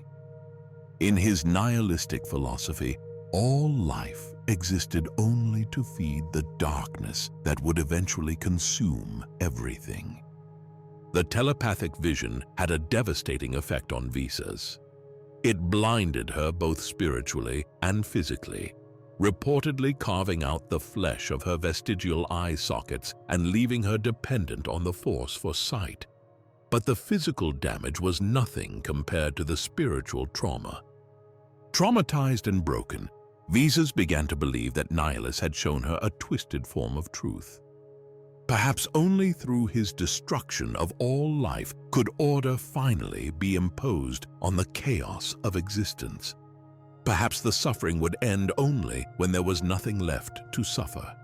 A: In his nihilistic philosophy, all life existed only to feed the darkness that would eventually consume everything. The telepathic vision had a devastating effect on Visas. It blinded her both spiritually and physically, reportedly carving out the flesh of her vestigial eye sockets and leaving her dependent on the Force for sight. But the physical damage was nothing compared to the spiritual trauma. Traumatized and broken, Visas began to believe that Nihilus had shown her a twisted form of truth. Perhaps only through his destruction of all life could order finally be imposed on the chaos of existence. Perhaps the suffering would end only when there was nothing left to suffer.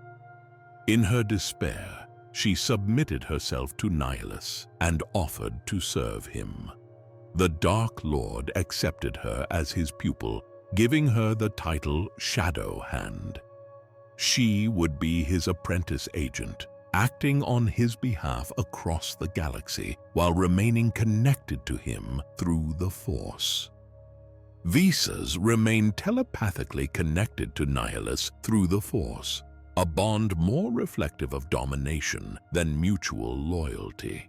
A: In her despair, she submitted herself to Nihilus and offered to serve him. The Dark Lord accepted her as his pupil, giving her the title Shadow Hand. She would be his apprentice agent, acting on his behalf across the galaxy while remaining connected to him through the Force. Visas remained telepathically connected to Nihilus through the Force, a bond more reflective of domination than mutual loyalty.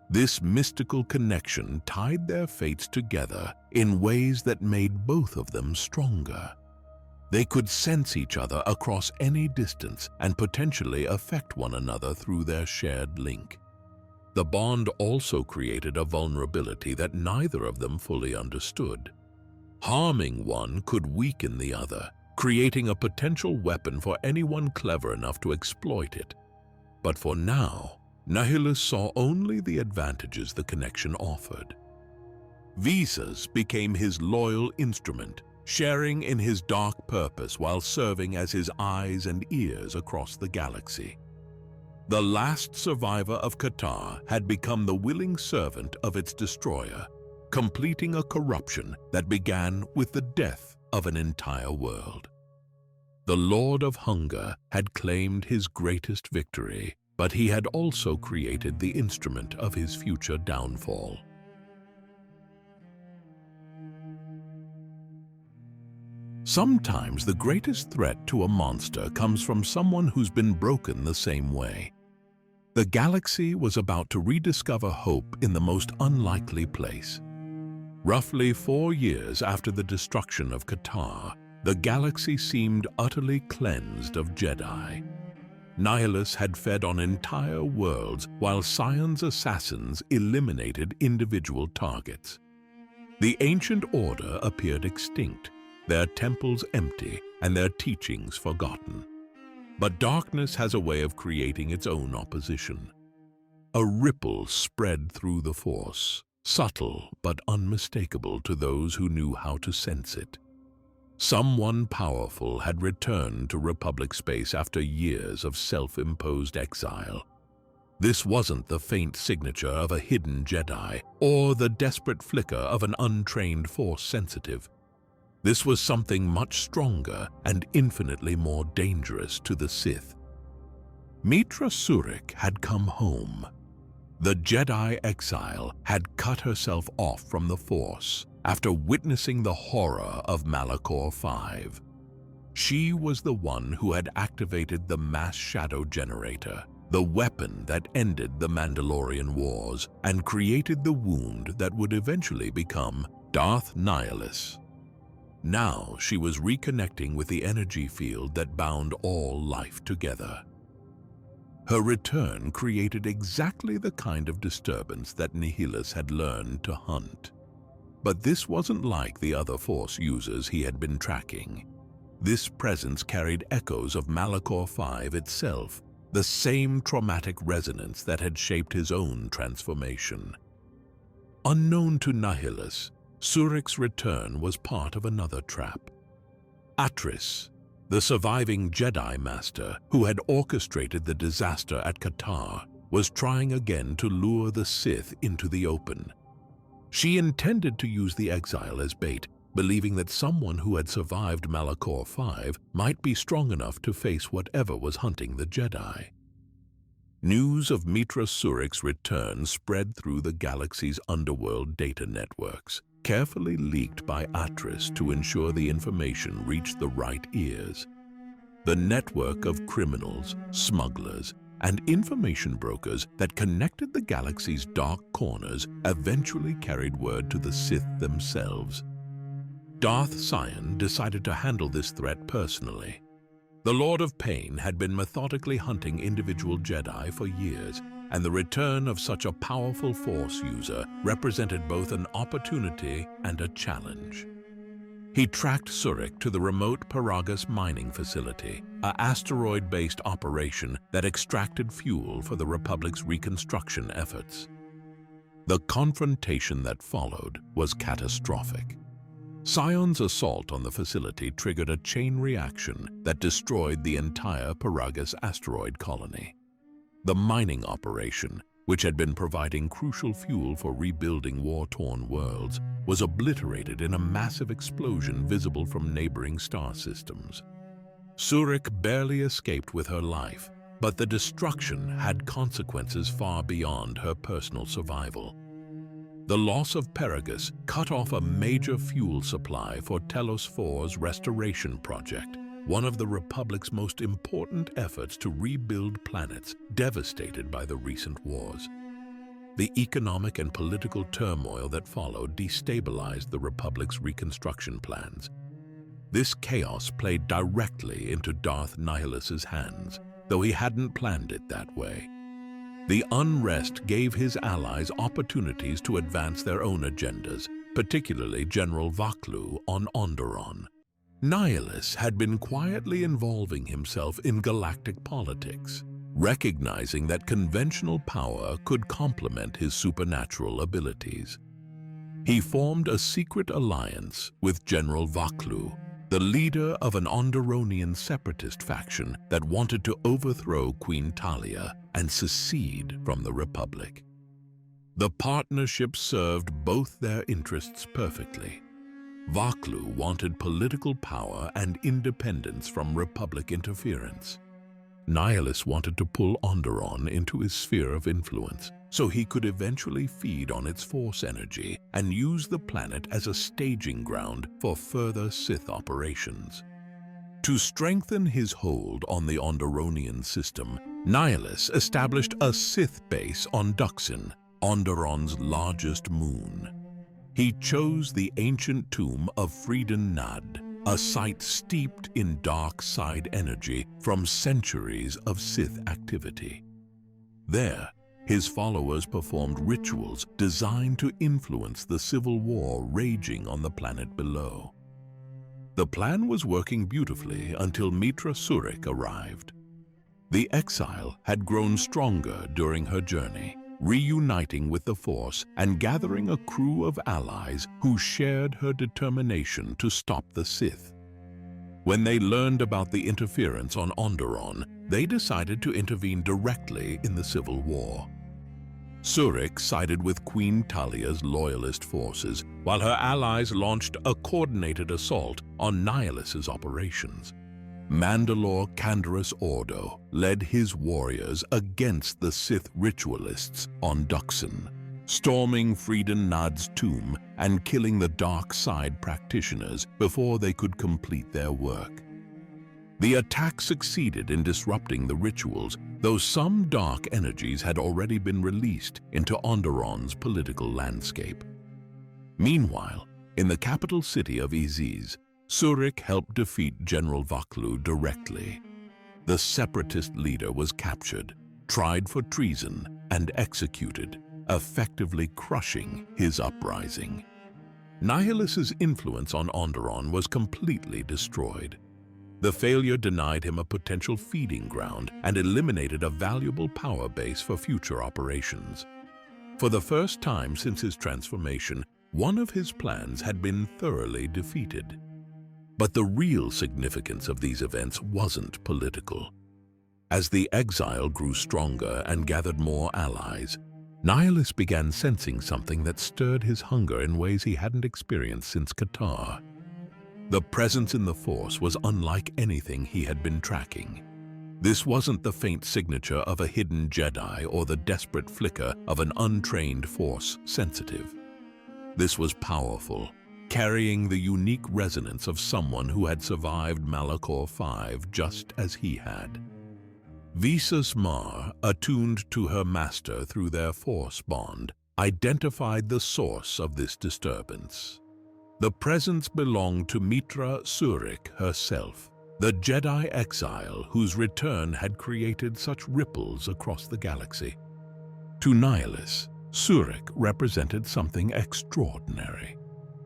A: This mystical connection tied their fates together in ways that made both of them stronger. They could sense each other across any distance and potentially affect one another through their shared link. The bond also created a vulnerability that neither of them fully understood. Harming one could weaken the other, creating a potential weapon for anyone clever enough to exploit it. But for now, Nihilus saw only the advantages the connection offered. Visas became his loyal instrument, sharing in his dark purpose while serving as his eyes and ears across the galaxy. The last survivor of Qatar had become the willing servant of its destroyer, completing a corruption that began with the death of an entire world. The Lord of Hunger had claimed his greatest victory, but he had also created the instrument of his future downfall. Sometimes the greatest threat to a monster comes from someone who's been broken the same way. The galaxy was about to rediscover hope in the most unlikely place. Roughly 4 years after the destruction of Qatar, the galaxy seemed utterly cleansed of Jedi. Nihilus had fed on entire worlds while Sion's assassins eliminated individual targets. The ancient order appeared extinct, their temples empty and their teachings forgotten. But darkness has a way of creating its own opposition. A ripple spread through the Force, subtle but unmistakable to those who knew how to sense it. Someone powerful had returned to Republic space after years of self-imposed exile. This wasn't the faint signature of a hidden Jedi or the desperate flicker of an untrained Force sensitive. This was something much stronger and infinitely more dangerous to the Sith. Meetra Surik had come home. The Jedi Exile had cut herself off from the Force after witnessing the horror of Malachor V. She was the one who had activated the mass shadow generator, the weapon that ended the Mandalorian Wars and created the wound that would eventually become Darth Nihilus. Now she was reconnecting with the energy field that bound all life together. Her return created exactly the kind of disturbance that Nihilus had learned to hunt. But this wasn't like the other Force users he had been tracking. This presence carried echoes of Malachor V itself, the same traumatic resonance that had shaped his own transformation. Unknown to Nihilus, Surik's return was part of another trap. Apprentice, the surviving Jedi Master who had orchestrated the disaster at Qatar, was trying again to lure the Sith into the open. She intended to use the Exile as bait, believing that someone who had survived Malachor V might be strong enough to face whatever was hunting the Jedi. News of Meetra Surik's return spread through the galaxy's underworld data networks, carefully leaked by Apprentice to ensure the information reached the right ears. The network of criminals, smugglers, and information brokers that connected the galaxy's dark corners eventually carried word to the Sith themselves. Darth Sion decided to handle this threat personally. The Lord of Pain had been methodically hunting individual Jedi for years, and the return of such a powerful Force user represented both an opportunity and a challenge. He tracked Surik to the remote Paragus mining facility, an asteroid-based operation that extracted fuel for the Republic's reconstruction efforts. The confrontation that followed was catastrophic. Sion's assault on the facility triggered a chain reaction that destroyed the entire Paragus asteroid colony. The mining operation, which had been providing crucial fuel for rebuilding war-torn worlds, was obliterated in a massive explosion visible from neighboring star systems. Surik barely escaped with her life, but the destruction had consequences far beyond her personal survival. The loss of Paragus cut off a major fuel supply for Telos 4's restoration project, one of the Republic's most important efforts to rebuild planets devastated by the recent wars. The economic and political turmoil that followed destabilized the Republic's reconstruction plans. This chaos played directly into Darth Nihilus's hands, though he hadn't planned it that way. The unrest gave his allies opportunities to advance their own agendas, particularly General Vaklu on Onderon. Nihilus had been quietly involving himself in galactic politics, recognizing that conventional power could complement his supernatural abilities. He formed a secret alliance with General Vaklu, the leader of an Onderonian separatist faction that wanted to overthrow Queen Talia and secede from the Republic. The partnership served both their interests perfectly. Vaklu wanted political power and independence from Republic interference. Nihilus wanted to pull Onderon into his sphere of influence, so he could eventually feed on its Force energy and use the planet as a staging ground for further Sith operations. To strengthen his hold on the Onderonian system, Nihilus established a Sith base on Duxin, Onderon's largest moon. He chose the ancient tomb of Freeden Nad, a site steeped in dark side energy from centuries of Sith activity. There, his followers performed rituals designed to influence the civil war raging on the planet below. The plan was working beautifully until Mitra Surik arrived. The Exile had grown stronger during her journey, reuniting with the Force and gathering a crew of allies who shared her determination to stop the Sith. When they learned about the interference on Onderon, they decided to intervene directly in the civil war. Surik sided with Queen Talia's loyalist forces, while her allies launched a coordinated assault on Nihilus's operations. Mandalore Canderous Ordo led his warriors against the Sith ritualists on Duxin, storming Freeden Nad's tomb and killing the dark side practitioners before they could complete their work. The attack succeeded in disrupting the rituals, though some dark energies had already been released into Onderon's political landscape. Meanwhile, in the capital city of Iziz, Surik helped defeat General Vaklu directly. The separatist leader was captured, tried for treason, and executed, effectively crushing his uprising. Nihilus's influence on Onderon was completely destroyed. The failure denied him a potential feeding ground and eliminated a valuable power base for future operations. For the first time since his transformation, one of his plans had been thoroughly defeated. But the real significance of these events wasn't political. As the Exile grew stronger and gathered more allies, Nihilus began sensing something that stirred his hunger in ways he hadn't experienced since Qatar. The presence in the Force was unlike anything he had been tracking. This wasn't the faint signature of a hidden Jedi or the desperate flicker of an untrained Force sensitive. This was powerful, carrying the unique resonance of someone who had survived Malachor V just as he had. Visas Mar, attuned to her master through their Force bond, identified the source of this disturbance. The presence belonged to Mitra Surik herself, the Jedi exile whose return had created such ripples across the galaxy. To Nihilus, Surik represented something extraordinary.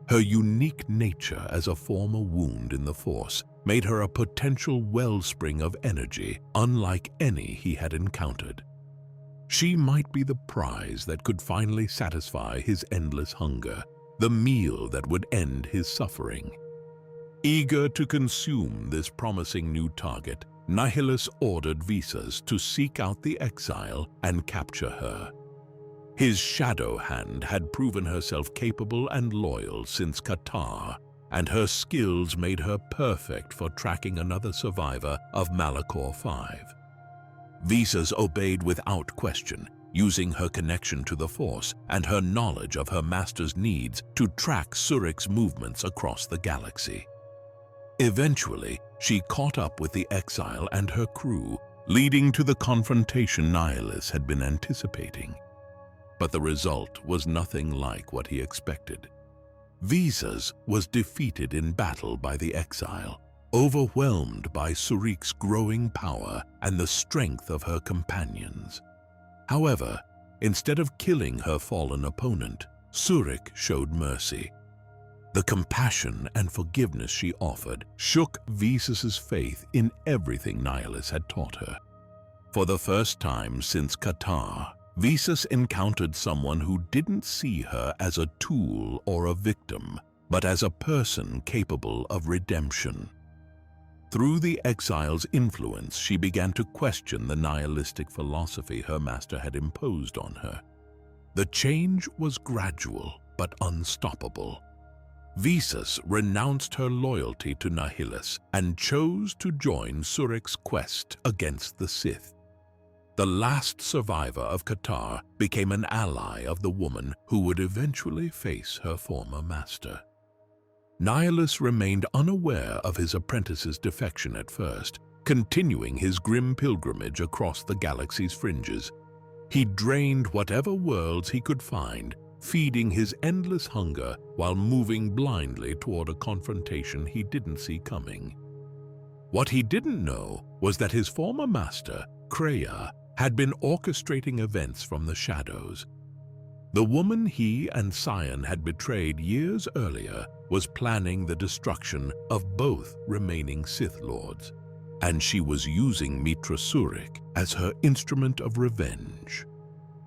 A: Her unique nature as a former wound in the Force made her a potential wellspring of energy unlike any he had encountered. She might be the prize that could finally satisfy his endless hunger, the meal that would end his suffering. Eager to consume this promising new target, Nihilus ordered Visas to seek out the Exile and capture her. His shadow hand had proven herself capable and loyal since Qatar, and her skills made her perfect for tracking another survivor of Malachor V. Visas obeyed without question, using her connection to the Force and her knowledge of her master's needs to track Surik's movements across the galaxy. Eventually, she caught up with the Exile and her crew, leading to the confrontation Nihilus had been anticipating. But the result was nothing like what he expected. Visas was defeated in battle by the Exile, overwhelmed by Surik's growing power and the strength of her companions. However, instead of killing her fallen opponent, Surik showed mercy. The compassion and forgiveness she offered shook Visas's faith in everything Nihilus had taught her. For the first time since Qatar, Visas encountered someone who didn't see her as a tool or a victim, but as a person capable of redemption. Through the Exile's influence, she began to question the nihilistic philosophy her master had imposed on her. The change was gradual but unstoppable. Visas renounced her loyalty to Nihilus and chose to join Surik's quest against the Sith. The last survivor of Qatar became an ally of the woman who would eventually face her former master. Nihilus remained unaware of his apprentice's defection at first, continuing his grim pilgrimage across the galaxy's fringes. He drained whatever worlds he could find, feeding his endless hunger while moving blindly toward a confrontation he didn't see coming. What he didn't know was that his former master, Kreia, had been orchestrating events from the shadows. The woman he and Sion had betrayed years earlier was planning the destruction of both remaining Sith Lords, and she was using Meetra Surik as her instrument of revenge.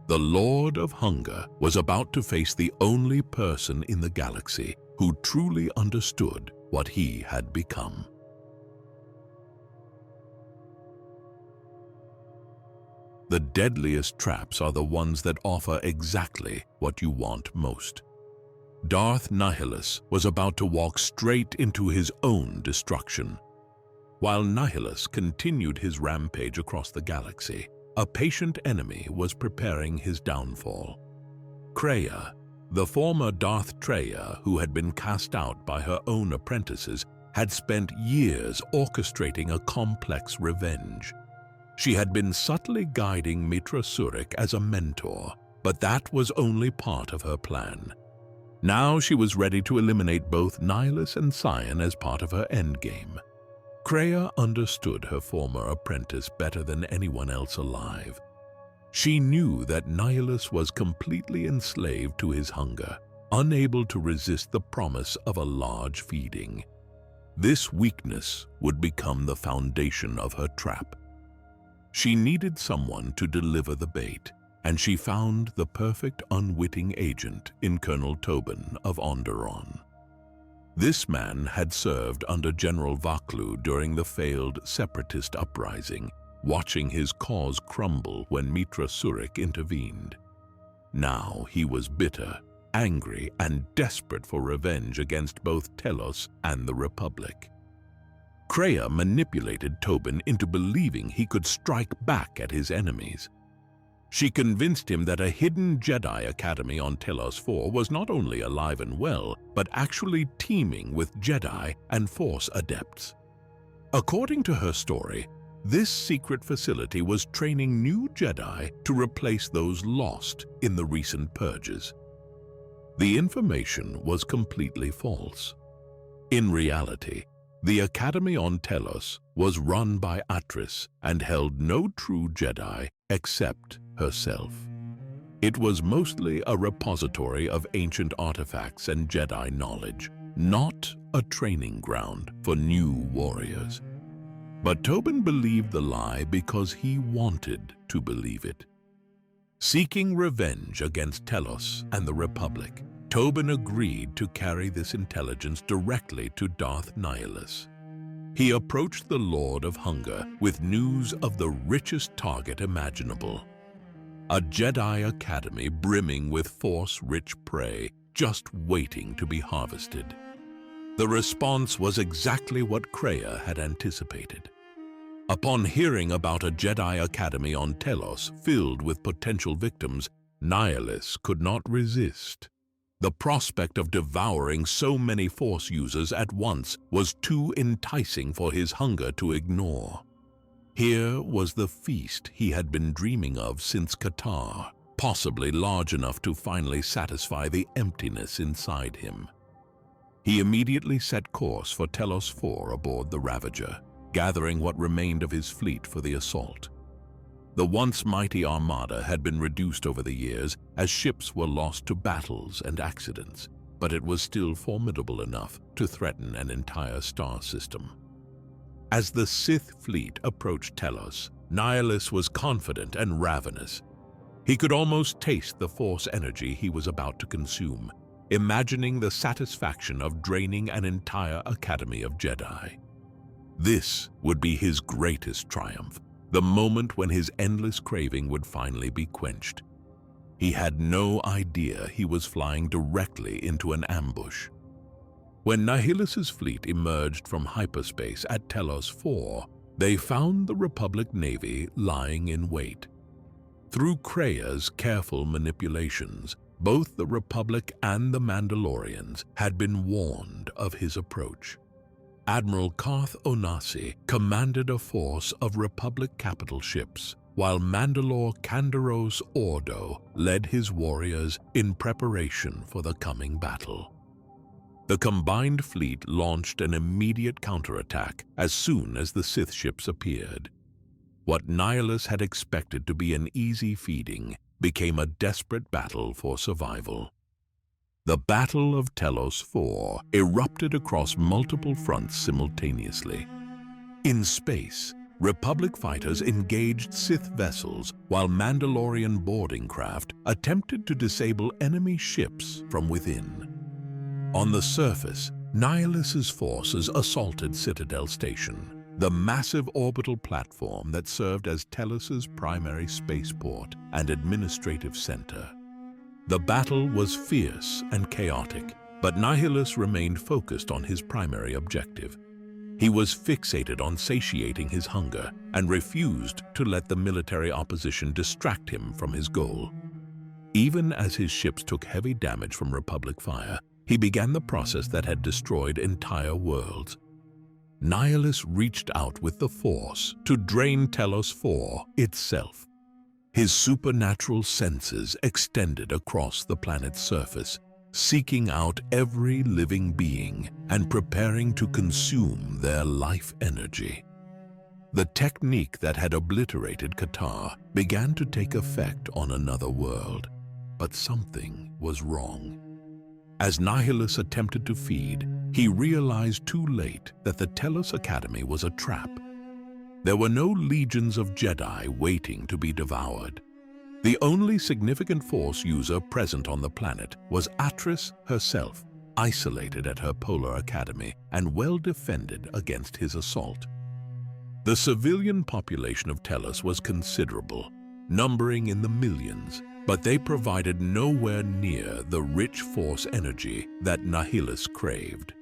A: The Lord of Hunger was about to face the only person in the galaxy who truly understood what he had become. The deadliest traps are the ones that offer exactly what you want most. Darth Nihilus was about to walk straight into his own destruction. While Nihilus continued his rampage across the galaxy, a patient enemy was preparing his downfall. Kreia, the former Darth Traya who had been cast out by her own apprentices, had spent years orchestrating a complex revenge. She had been subtly guiding Meetra Surik as a mentor, but that was only part of her plan. Now she was ready to eliminate both Nihilus and Sion as part of her endgame. Kreia understood her former apprentice better than anyone else alive. She knew that Nihilus was completely enslaved to his hunger, unable to resist the promise of a large feeding. This weakness would become the foundation of her trap. She needed someone to deliver the bait, and she found the perfect unwitting agent in Colonel Tobin of Onderon. This man had served under General Vaklu during the failed separatist uprising, watching his cause crumble when Meetra Surik intervened. Now he was bitter, angry, and desperate for revenge against both Telos and the Republic. Kreia manipulated Tobin into believing he could strike back at his enemies. She convinced him that a hidden Jedi Academy on Telos 4 was not only alive and well, but actually teeming with Jedi and Force adepts. According to her story, this secret facility was training new Jedi to replace those lost in the recent purges. The information was completely false. In reality, the Academy on Telos was run by Atris and held no true Jedi except herself. It was mostly a repository of ancient artifacts and Jedi knowledge, not a training ground for new warriors. But Tobin believed the lie because he wanted to believe it. Seeking revenge against Telos and the Republic, Tobin agreed to carry this intelligence directly to Darth Nihilus. He approached the Lord of Hunger with news of the richest target imaginable. A Jedi Academy brimming with Force-rich prey, just waiting to be harvested. The response was exactly what Kreia had anticipated. Upon hearing about a Jedi Academy on Telos filled with potential victims, Nihilus could not resist. The prospect of devouring so many Force users at once was too enticing for his hunger to ignore. Here was the feast he had been dreaming of since Qatar, possibly large enough to finally satisfy the emptiness inside him. He immediately set course for Telos 4 aboard the Ravager, gathering what remained of his fleet for the assault. The once mighty armada had been reduced over the years as ships were lost to battles and accidents, but it was still formidable enough to threaten an entire star system. As the Sith fleet approached Telos, Nihilus was confident and ravenous. He could almost taste the Force energy he was about to consume, imagining the satisfaction of draining an entire academy of Jedi. This would be his greatest triumph, the moment when his endless craving would finally be quenched. He had no idea he was flying directly into an ambush. When Nihilus's fleet emerged from hyperspace at Telos 4, they found the Republic Navy lying in wait. Through Kreia's careful manipulations, both the Republic and the Mandalorians had been warned of his approach. Admiral Karth Onasi commanded a force of Republic capital ships, while Mandalore Kandaros Ordo led his warriors in preparation for the coming battle. The combined fleet launched an immediate counterattack as soon as the Sith ships appeared. What Nihilus had expected to be an easy feeding became a desperate battle for survival. The Battle of Telos IV erupted across multiple fronts simultaneously. In space, Republic fighters engaged Sith vessels, while Mandalorian boarding craft attempted to disable enemy ships from within. On the surface, Nihilus's forces assaulted Citadel Station, the massive orbital platform that served as Telos's primary spaceport and administrative center. The battle was fierce and chaotic, but Nihilus remained focused on his primary objective. He was fixated on satiating his hunger and refused to let the military opposition distract him from his goal. Even as his ships took heavy damage from Republic fire, he began the process that had destroyed entire worlds. Nihilus reached out with the Force to drain Telos IV itself. His supernatural senses extended across the planet's surface, seeking out every living being and preparing to consume their life energy. The technique that had obliterated Qatar began to take effect on another world, but something was wrong. As Nihilus attempted to feed, he realized too late that the Telos Academy was a trap. There were no legions of Jedi waiting to be devoured. The only significant Force user present on the planet was Atris herself, isolated at her Polar Academy and well defended against his assault. The civilian population of Telos was considerable, numbering in the millions, but they provided nowhere near the rich Force energy that Nihilus craved.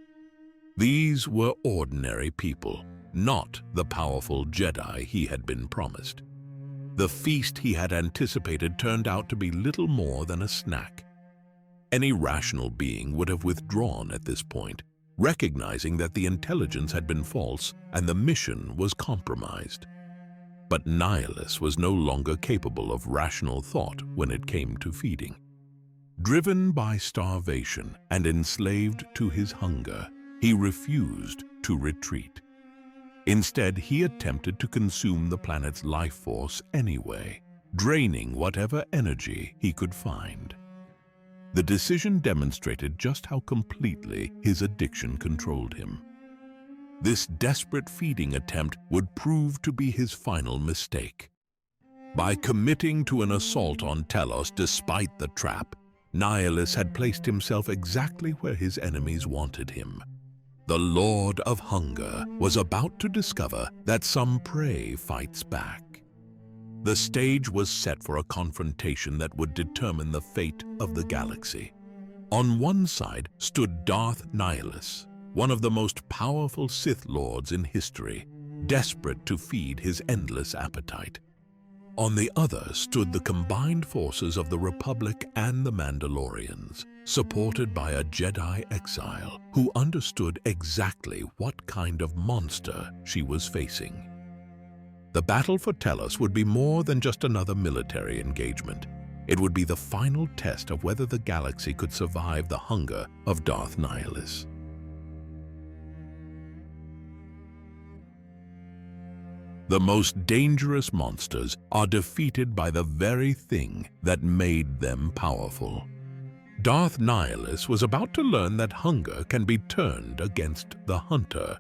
A: These were ordinary people, not the powerful Jedi he had been promised. The feast he had anticipated turned out to be little more than a snack. Any rational being would have withdrawn at this point, recognizing that the intelligence had been false and the mission was compromised. But Nihilus was no longer capable of rational thought when it came to feeding. Driven by starvation and enslaved to his hunger, he refused to retreat. Instead, he attempted to consume the planet's life force anyway, draining whatever energy he could find. The decision demonstrated just how completely his addiction controlled him. This desperate feeding attempt would prove to be his final mistake. By committing to an assault on Telos despite the trap, Nihilus had placed himself exactly where his enemies wanted him. The Lord of Hunger was about to discover that some prey fights back. The stage was set for a confrontation that would determine the fate of the galaxy. On one side stood Darth Nihilus, one of the most powerful Sith Lords in history, desperate to feed his endless appetite. On the other stood the combined forces of the Republic and the Mandalorians, supported by a Jedi Exile who understood exactly what kind of monster she was facing. The battle for Telos would be more than just another military engagement. It would be the final test of whether the galaxy could survive the hunger of Darth Nihilus. The most dangerous monsters are defeated by the very thing that made them powerful. Darth Nihilus was about to learn that hunger can be turned against the hunter.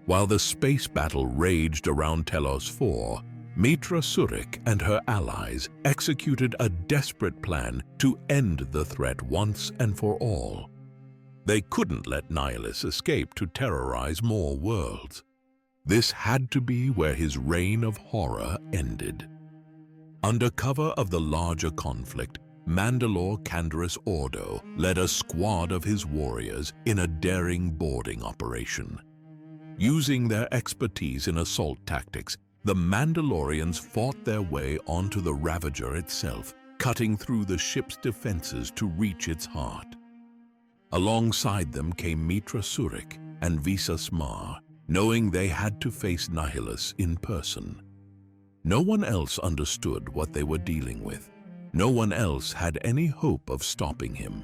A: While the space battle raged around Telos IV, Meetra Surik and her allies executed a desperate plan to end the threat once and for all. They couldn't let Nihilus escape to terrorize more worlds. This had to be where his reign of horror ended. Under cover of the larger conflict, Mandalore Kandaros Ordo led a squad of his warriors in a daring boarding operation. Using their expertise in assault tactics, the Mandalorians fought their way onto the Ravager itself, cutting through the ship's defenses to reach its heart. Alongside them came Meetra Surik, and Visas Mar, knowing they had to face Nihilus in person. No one else understood what they were dealing with. No one else had any hope of stopping him.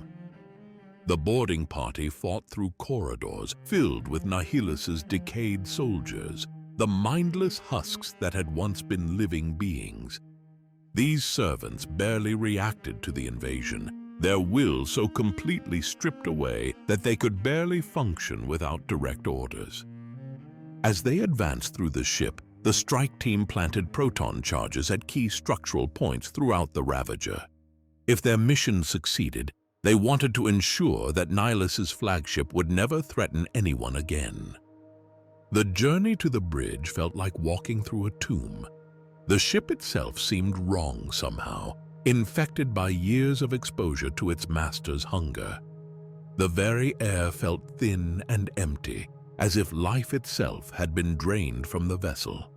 A: The boarding party fought through corridors filled with Nihilus's decayed soldiers, the mindless husks that had once been living beings. These servants barely reacted to the invasion, their will so completely stripped away that they could barely function without direct orders. As they advanced through the ship, the strike team planted proton charges at key structural points throughout the Ravager. If their mission succeeded, they wanted to ensure that Nihilus's flagship would never threaten anyone again. The journey to the bridge felt like walking through a tomb. The ship itself seemed wrong somehow, infected by years of exposure to its master's hunger. The very air felt thin and empty, as if life itself had been drained from the vessel.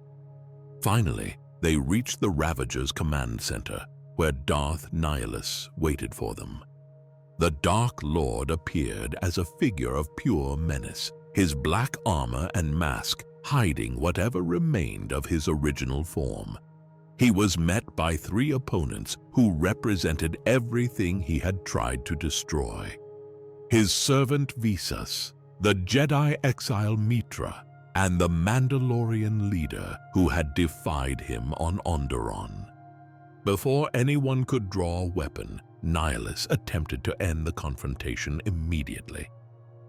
A: Finally, they reached the Ravager's command center, where Darth Nihilus waited for them. The Dark Lord appeared as a figure of pure menace, his black armor and mask hiding whatever remained of his original form. He was met by 3 opponents who represented everything he had tried to destroy. His servant Visas, the Jedi Exile Mitra, and the Mandalorian leader who had defied him on Onderon. Before anyone could draw a weapon, Nihilus attempted to end the confrontation immediately.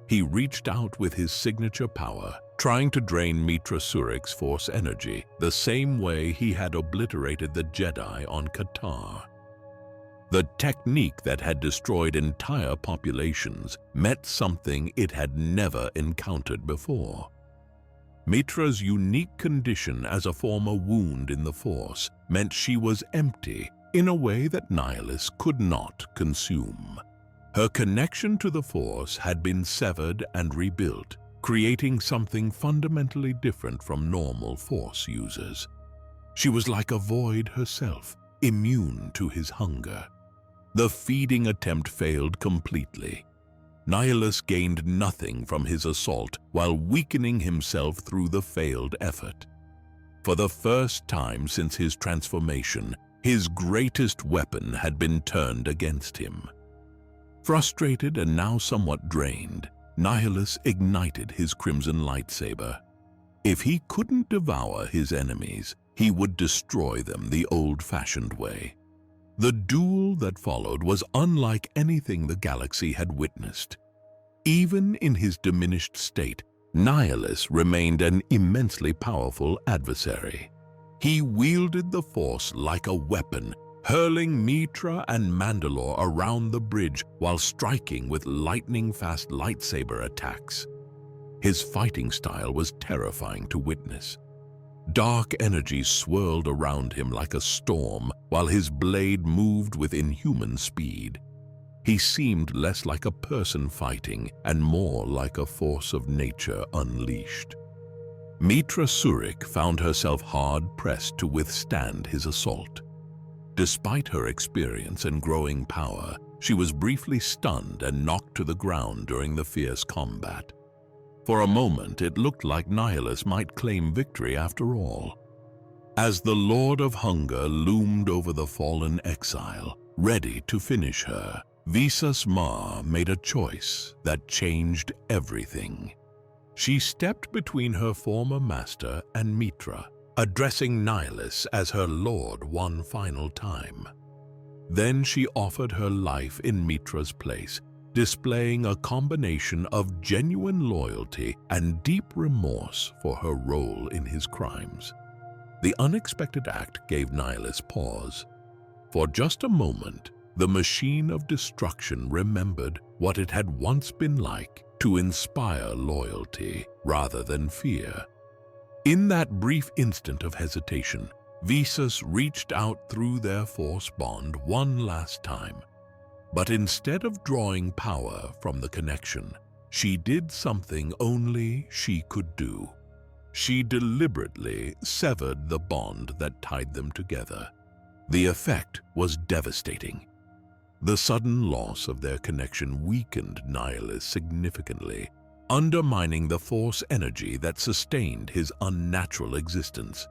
A: He reached out with his signature power, trying to drain Mitra Surik's force energy the same way he had obliterated the Jedi on Qatar. The technique that had destroyed entire populations met something it had never encountered before. Mitra's unique condition as a former wound in the Force meant she was empty in a way that Nihilus could not consume. Her connection to the Force had been severed and rebuilt, creating something fundamentally different from normal Force users. She was like a void herself, immune to his hunger. The feeding attempt failed completely. Nihilus gained nothing from his assault while weakening himself through the failed effort. For the first time since his transformation, his greatest weapon had been turned against him. Frustrated and now somewhat drained, Nihilus ignited his crimson lightsaber. If he couldn't devour his enemies, he would destroy them the old-fashioned way. The duel that followed was unlike anything the galaxy had witnessed. Even in his diminished state, Nihilus remained an immensely powerful adversary. He wielded the Force like a weapon, hurling Mitra and Mandalore around the bridge while striking with lightning-fast lightsaber attacks. His fighting style was terrifying to witness. Dark energy swirled around him like a storm while his blade moved with inhuman speed. He seemed less like a person fighting and more like a force of nature unleashed. Mitra Surik found herself hard-pressed to withstand his assault. Despite her experience and growing power, she was briefly stunned and knocked to the ground during the fierce combat. For a moment, it looked like Nihilus might claim victory after all. As the Lord of Hunger loomed over the fallen exile, ready to finish her, Visas Mar made a choice that changed everything. She stepped between her former master and Mitra, addressing Nihilus as her lord one final time. Then she offered her life in Mitra's place, displaying a combination of genuine loyalty and deep remorse for her role in his crimes. The unexpected act gave Nihilus pause. For just a moment, the machine of destruction remembered what it had once been like to inspire loyalty rather than fear. In that brief instant of hesitation, Visas reached out through their Force bond one last time. But instead of drawing power from the connection, she did something only she could do. She deliberately severed the bond that tied them together. The effect was devastating. The sudden loss of their connection weakened Nihilus significantly, undermining the force energy that sustained his unnatural existence.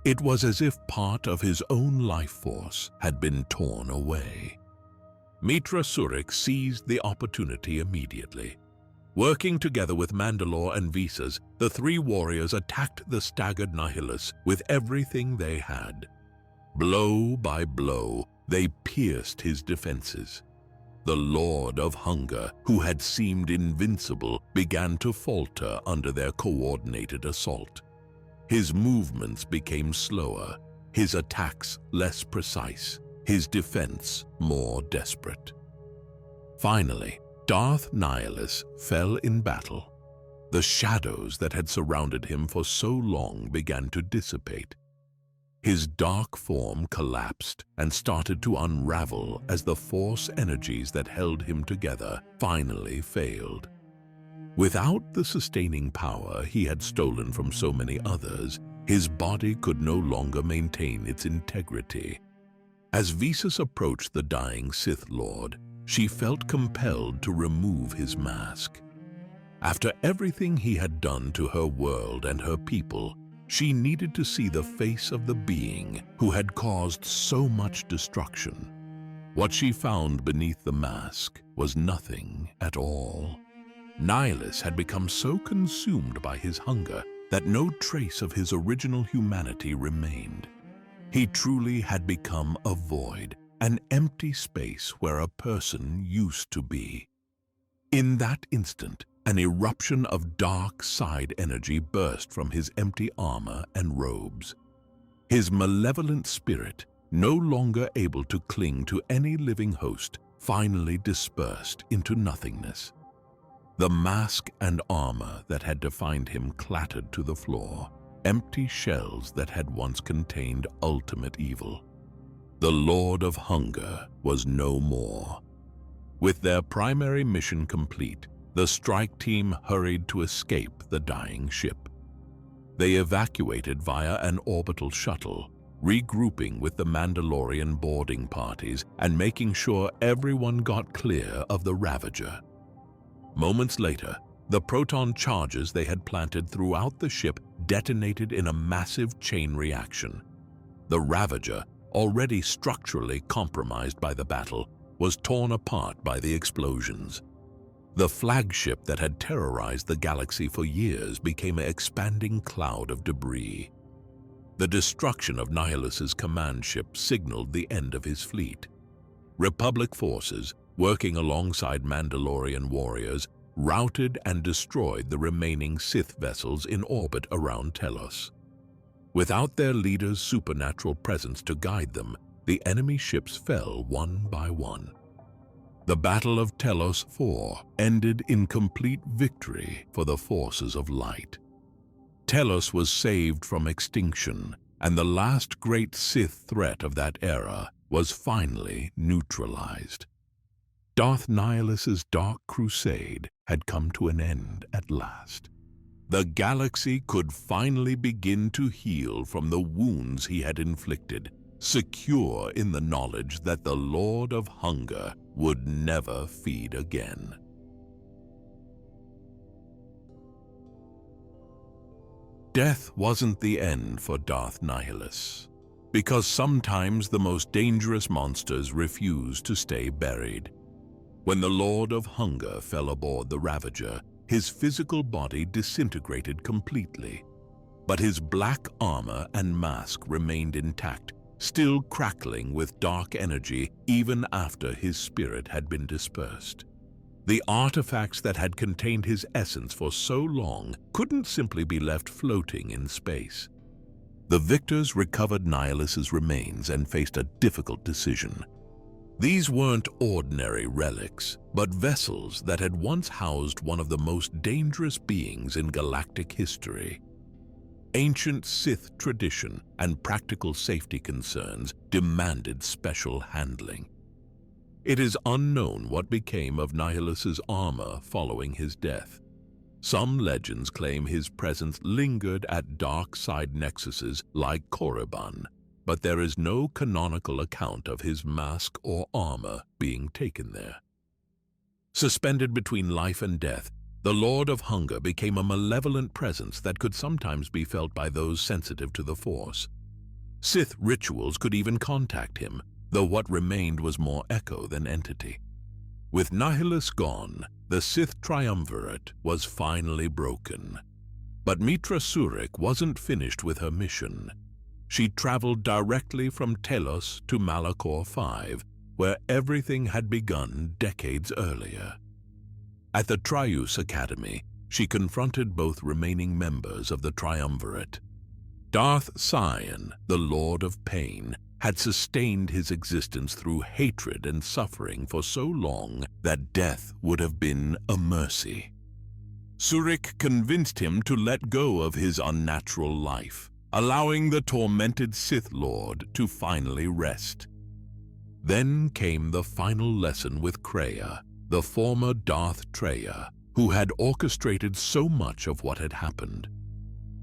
A: It was as if part of his own life force had been torn away. Mitra Surik seized the opportunity immediately. Working together with Mandalore and Visas, the three warriors attacked the staggered Nihilus with everything they had. Blow by blow, they pierced his defenses. The Lord of Hunger, who had seemed invincible, began to falter under their coordinated assault. His movements became slower, his attacks less precise, his defense more desperate. Finally, Darth Nihilus fell in battle. The shadows that had surrounded him for so long began to dissipate. His dark form collapsed and started to unravel as the force energies that held him together finally failed. Without the sustaining power he had stolen from so many others, his body could no longer maintain its integrity. As Visas approached the dying Sith Lord, she felt compelled to remove his mask. After everything he had done to her world and her people, she needed to see the face of the being who had caused so much destruction. What she found beneath the mask was nothing at all. Nihilus had become so consumed by his hunger that no trace of his original humanity remained. He truly had become a void, an empty space where a person used to be. In that instant, an eruption of dark side energy burst from his empty armor and robes. His malevolent spirit, no longer able to cling to any living host, finally dispersed into nothingness. The mask and armor that had defined him clattered to the floor, empty shells that had once contained ultimate evil. The Lord of Hunger was no more. With their primary mission complete, the strike team hurried to escape the dying ship. They evacuated via an orbital shuttle, regrouping with the Mandalorian boarding parties and making sure everyone got clear of the Ravager. Moments later, the proton charges they had planted throughout the ship detonated in a massive chain reaction. The Ravager, already structurally compromised by the battle, was torn apart by the explosions. The flagship that had terrorized the galaxy for years became an expanding cloud of debris. The destruction of Nihilus's command ship signaled the end of his fleet. Republic forces, working alongside Mandalorian warriors, routed and destroyed the remaining Sith vessels in orbit around Telos. Without their leader's supernatural presence to guide them, the enemy ships fell one by one. The Battle of Telos IV ended in complete victory for the forces of light. Telos was saved from extinction, and the last great Sith threat of that era was finally neutralized. Darth Nihilus's dark crusade had come to an end at last. The galaxy could finally begin to heal from the wounds he had inflicted, secure in the knowledge that the Lord of Hunger would never feed again. Death wasn't the end for Darth Nihilus, because sometimes the most dangerous monsters refuse to stay buried. When the Lord of Hunger fell aboard the Ravager, his physical body disintegrated completely, but his black armor and mask remained intact, still crackling with dark energy even after his spirit had been dispersed. The artifacts that had contained his essence for so long couldn't simply be left floating in space. The victors recovered Nihilus's remains and faced a difficult decision. These weren't ordinary relics, but vessels that had once housed one of the most dangerous beings in galactic history. Ancient Sith tradition and practical safety concerns demanded special handling. It is unknown what became of Nihilus's armor following his death. Some legends claim his presence lingered at dark side nexuses like Korriban, but there is no canonical account of his mask or armor being taken there. Suspended between life and death, the Lord of Hunger became a malevolent presence that could sometimes be felt by those sensitive to the Force. Sith rituals could even contact him, though what remained was more echo than entity. With Nihilus gone, the Sith triumvirate was finally broken. But Mitra Surik wasn't finished with her mission. She traveled directly from Telos to Malachor V, where everything had begun decades earlier. At the Trius Academy, she confronted both remaining members of the triumvirate. Darth Sion, the Lord of Pain, had sustained his existence through hatred and suffering for so long that death would have been a mercy. Surik convinced him to let go of his unnatural life, allowing the tormented Sith Lord to finally rest. Then came the final lesson with Kreia, the former Darth Traya, who had orchestrated so much of what had happened.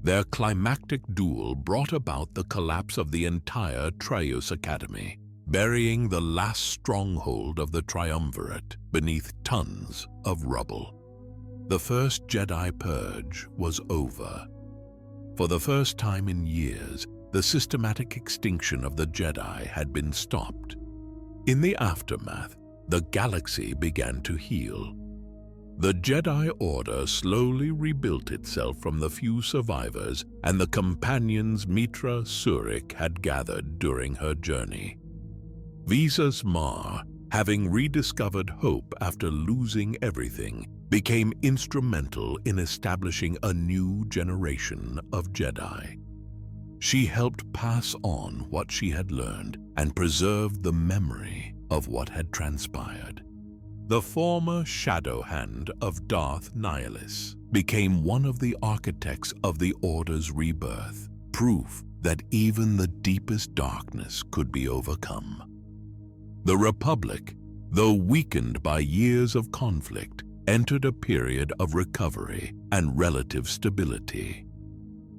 A: Their climactic duel brought about the collapse of the entire Trius Academy, burying the last stronghold of the triumvirate beneath tons of rubble. The first Jedi purge was over. For the first time in years, the systematic extinction of the Jedi had been stopped. In the aftermath, the galaxy began to heal. The Jedi Order slowly rebuilt itself from the few survivors and the companions Mitra Surik had gathered during her journey. Visas Mar, having rediscovered hope after losing everything, became instrumental in establishing a new generation of Jedi. She helped pass on what she had learned and preserved the memory of what had transpired. The former shadow hand of Darth Nihilus became one of the architects of the Order's rebirth, proof that even the deepest darkness could be overcome. The Republic, though weakened by years of conflict, entered a period of recovery and relative stability.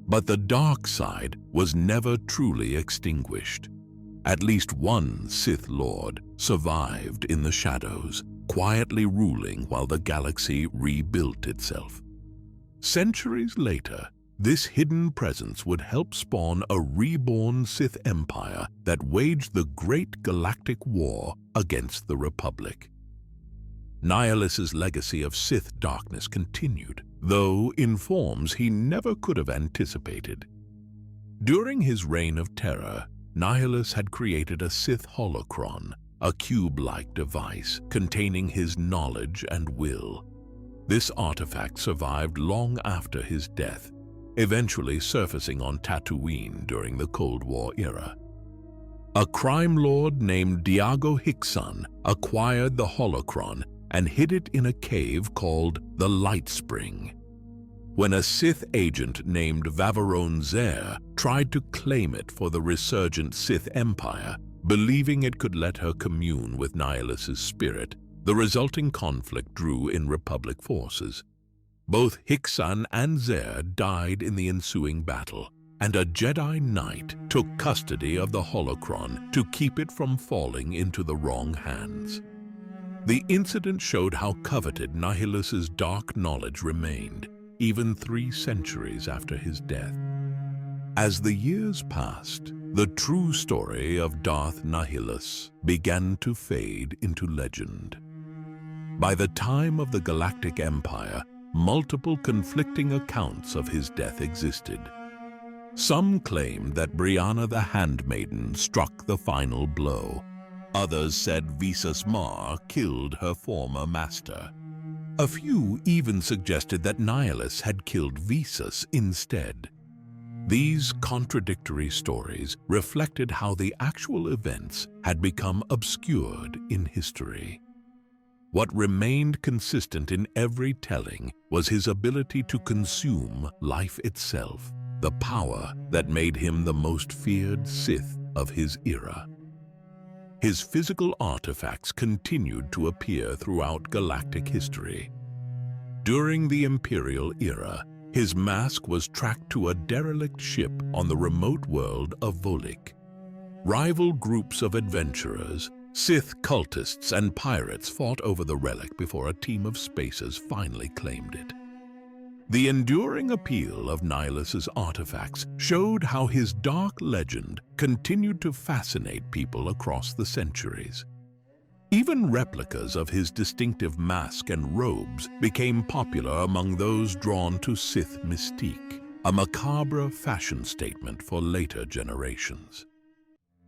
A: But the dark side was never truly extinguished. At least one Sith Lord survived in the shadows, quietly ruling while the galaxy rebuilt itself. Centuries later, this hidden presence would help spawn a reborn Sith Empire that waged the Great Galactic War against the Republic. Nihilus's legacy of Sith darkness continued, though in forms he never could have anticipated. During his reign of terror, Nihilus had created a Sith holocron, a cube-like device containing his knowledge and will. This artifact survived long after his death, eventually surfacing on Tatooine during the Cold War era. A crime lord named Diago Hixon acquired the holocron and hid it in a cave called the Light Spring. When a Sith agent named Vaveron Zer tried to claim it for the resurgent Sith Empire, believing it could let her commune with Nihilus's spirit, the resulting conflict drew in Republic forces. Both Hixon and Zer died in the ensuing battle, and a Jedi Knight took custody of the holocron to keep it from falling into the wrong hands. The incident showed how coveted Nihilus's dark knowledge remained, even 3 centuries after his death. As the years passed, the true story of Darth Nihilus began to fade into legend. By the time of the Galactic Empire, multiple conflicting accounts of his death existed. Some claimed that Brianna the Handmaiden struck the final blow. Others said Visas Mar killed her former master. A few even suggested that Nihilus had killed Visas instead. These contradictory stories reflected how the actual events had become obscured in history. What remained consistent in every telling was his ability to consume life itself, the power that made him the most feared Sith of his era. His physical artifacts continued to appear throughout galactic history. During the Imperial era, his mask was tracked to a derelict ship on the remote world of Volek. Rival groups of adventurers, Sith cultists and pirates fought over the relic before a team of spacers finally claimed it. The enduring appeal of Nihilus's artifacts showed how his dark legend continued to fascinate people across the centuries. Even replicas of his distinctive mask and robes became popular among those drawn to Sith mystique, a macabre fashion statement for later generations.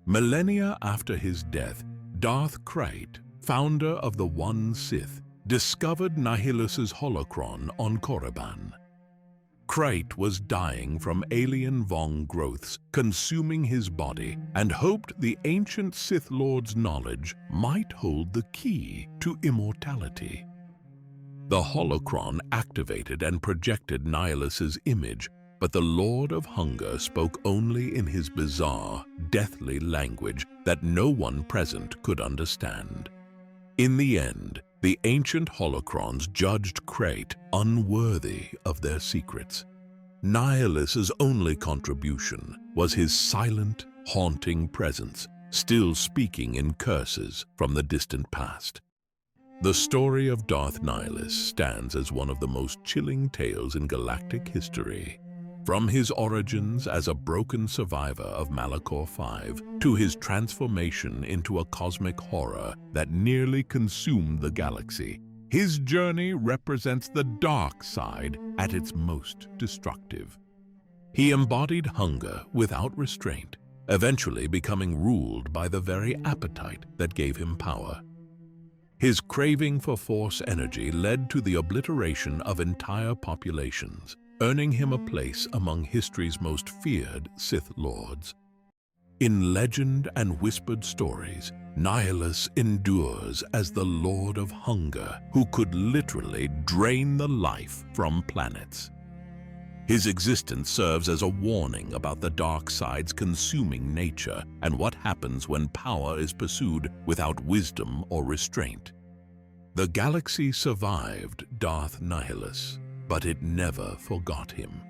A: Millennia after his death, Darth Nihilus, founder of the One Sith, discovered Nihilus's holocron on Korriban. Nihilus was dying from alien Vong growths consuming his body and hoped the ancient Sith Lord's knowledge might hold the key to immortality. The holocron activated and projected Nihilus's image, but the Lord of Hunger spoke only in his bizarre, deathly language that no one present could understand. In the end, the ancient holocrons judged Nihilus unworthy of their secrets. Nihilus's only contribution was his silent, haunting presence, still speaking in curses from the distant past. The story of Darth Nihilus stands as one of the most chilling tales in galactic history. From his origins as a broken survivor of Malachor V to his transformation into a cosmic horror that nearly consumed the galaxy, his journey represents the dark side at its most destructive. He embodied hunger without restraint, eventually becoming ruled by the very appetite that gave him power. His craving for Force energy led to the obliteration of entire populations, earning him a place among history's most feared Sith Lords. In legend and whispered stories, Nihilus endures as the Lord of Hunger who could literally drain the life from planets. His existence serves as a warning about the dark side's consuming nature and what happens when power is pursued without wisdom or restraint. The galaxy survived Darth Nihilus, but it never forgot him.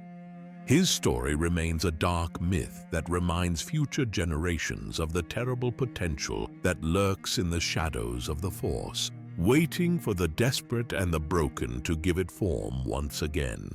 A: His story remains a dark myth that reminds future generations of the terrible potential that lurks in the shadows of the Force, waiting for the desperate and the broken to give it form once again.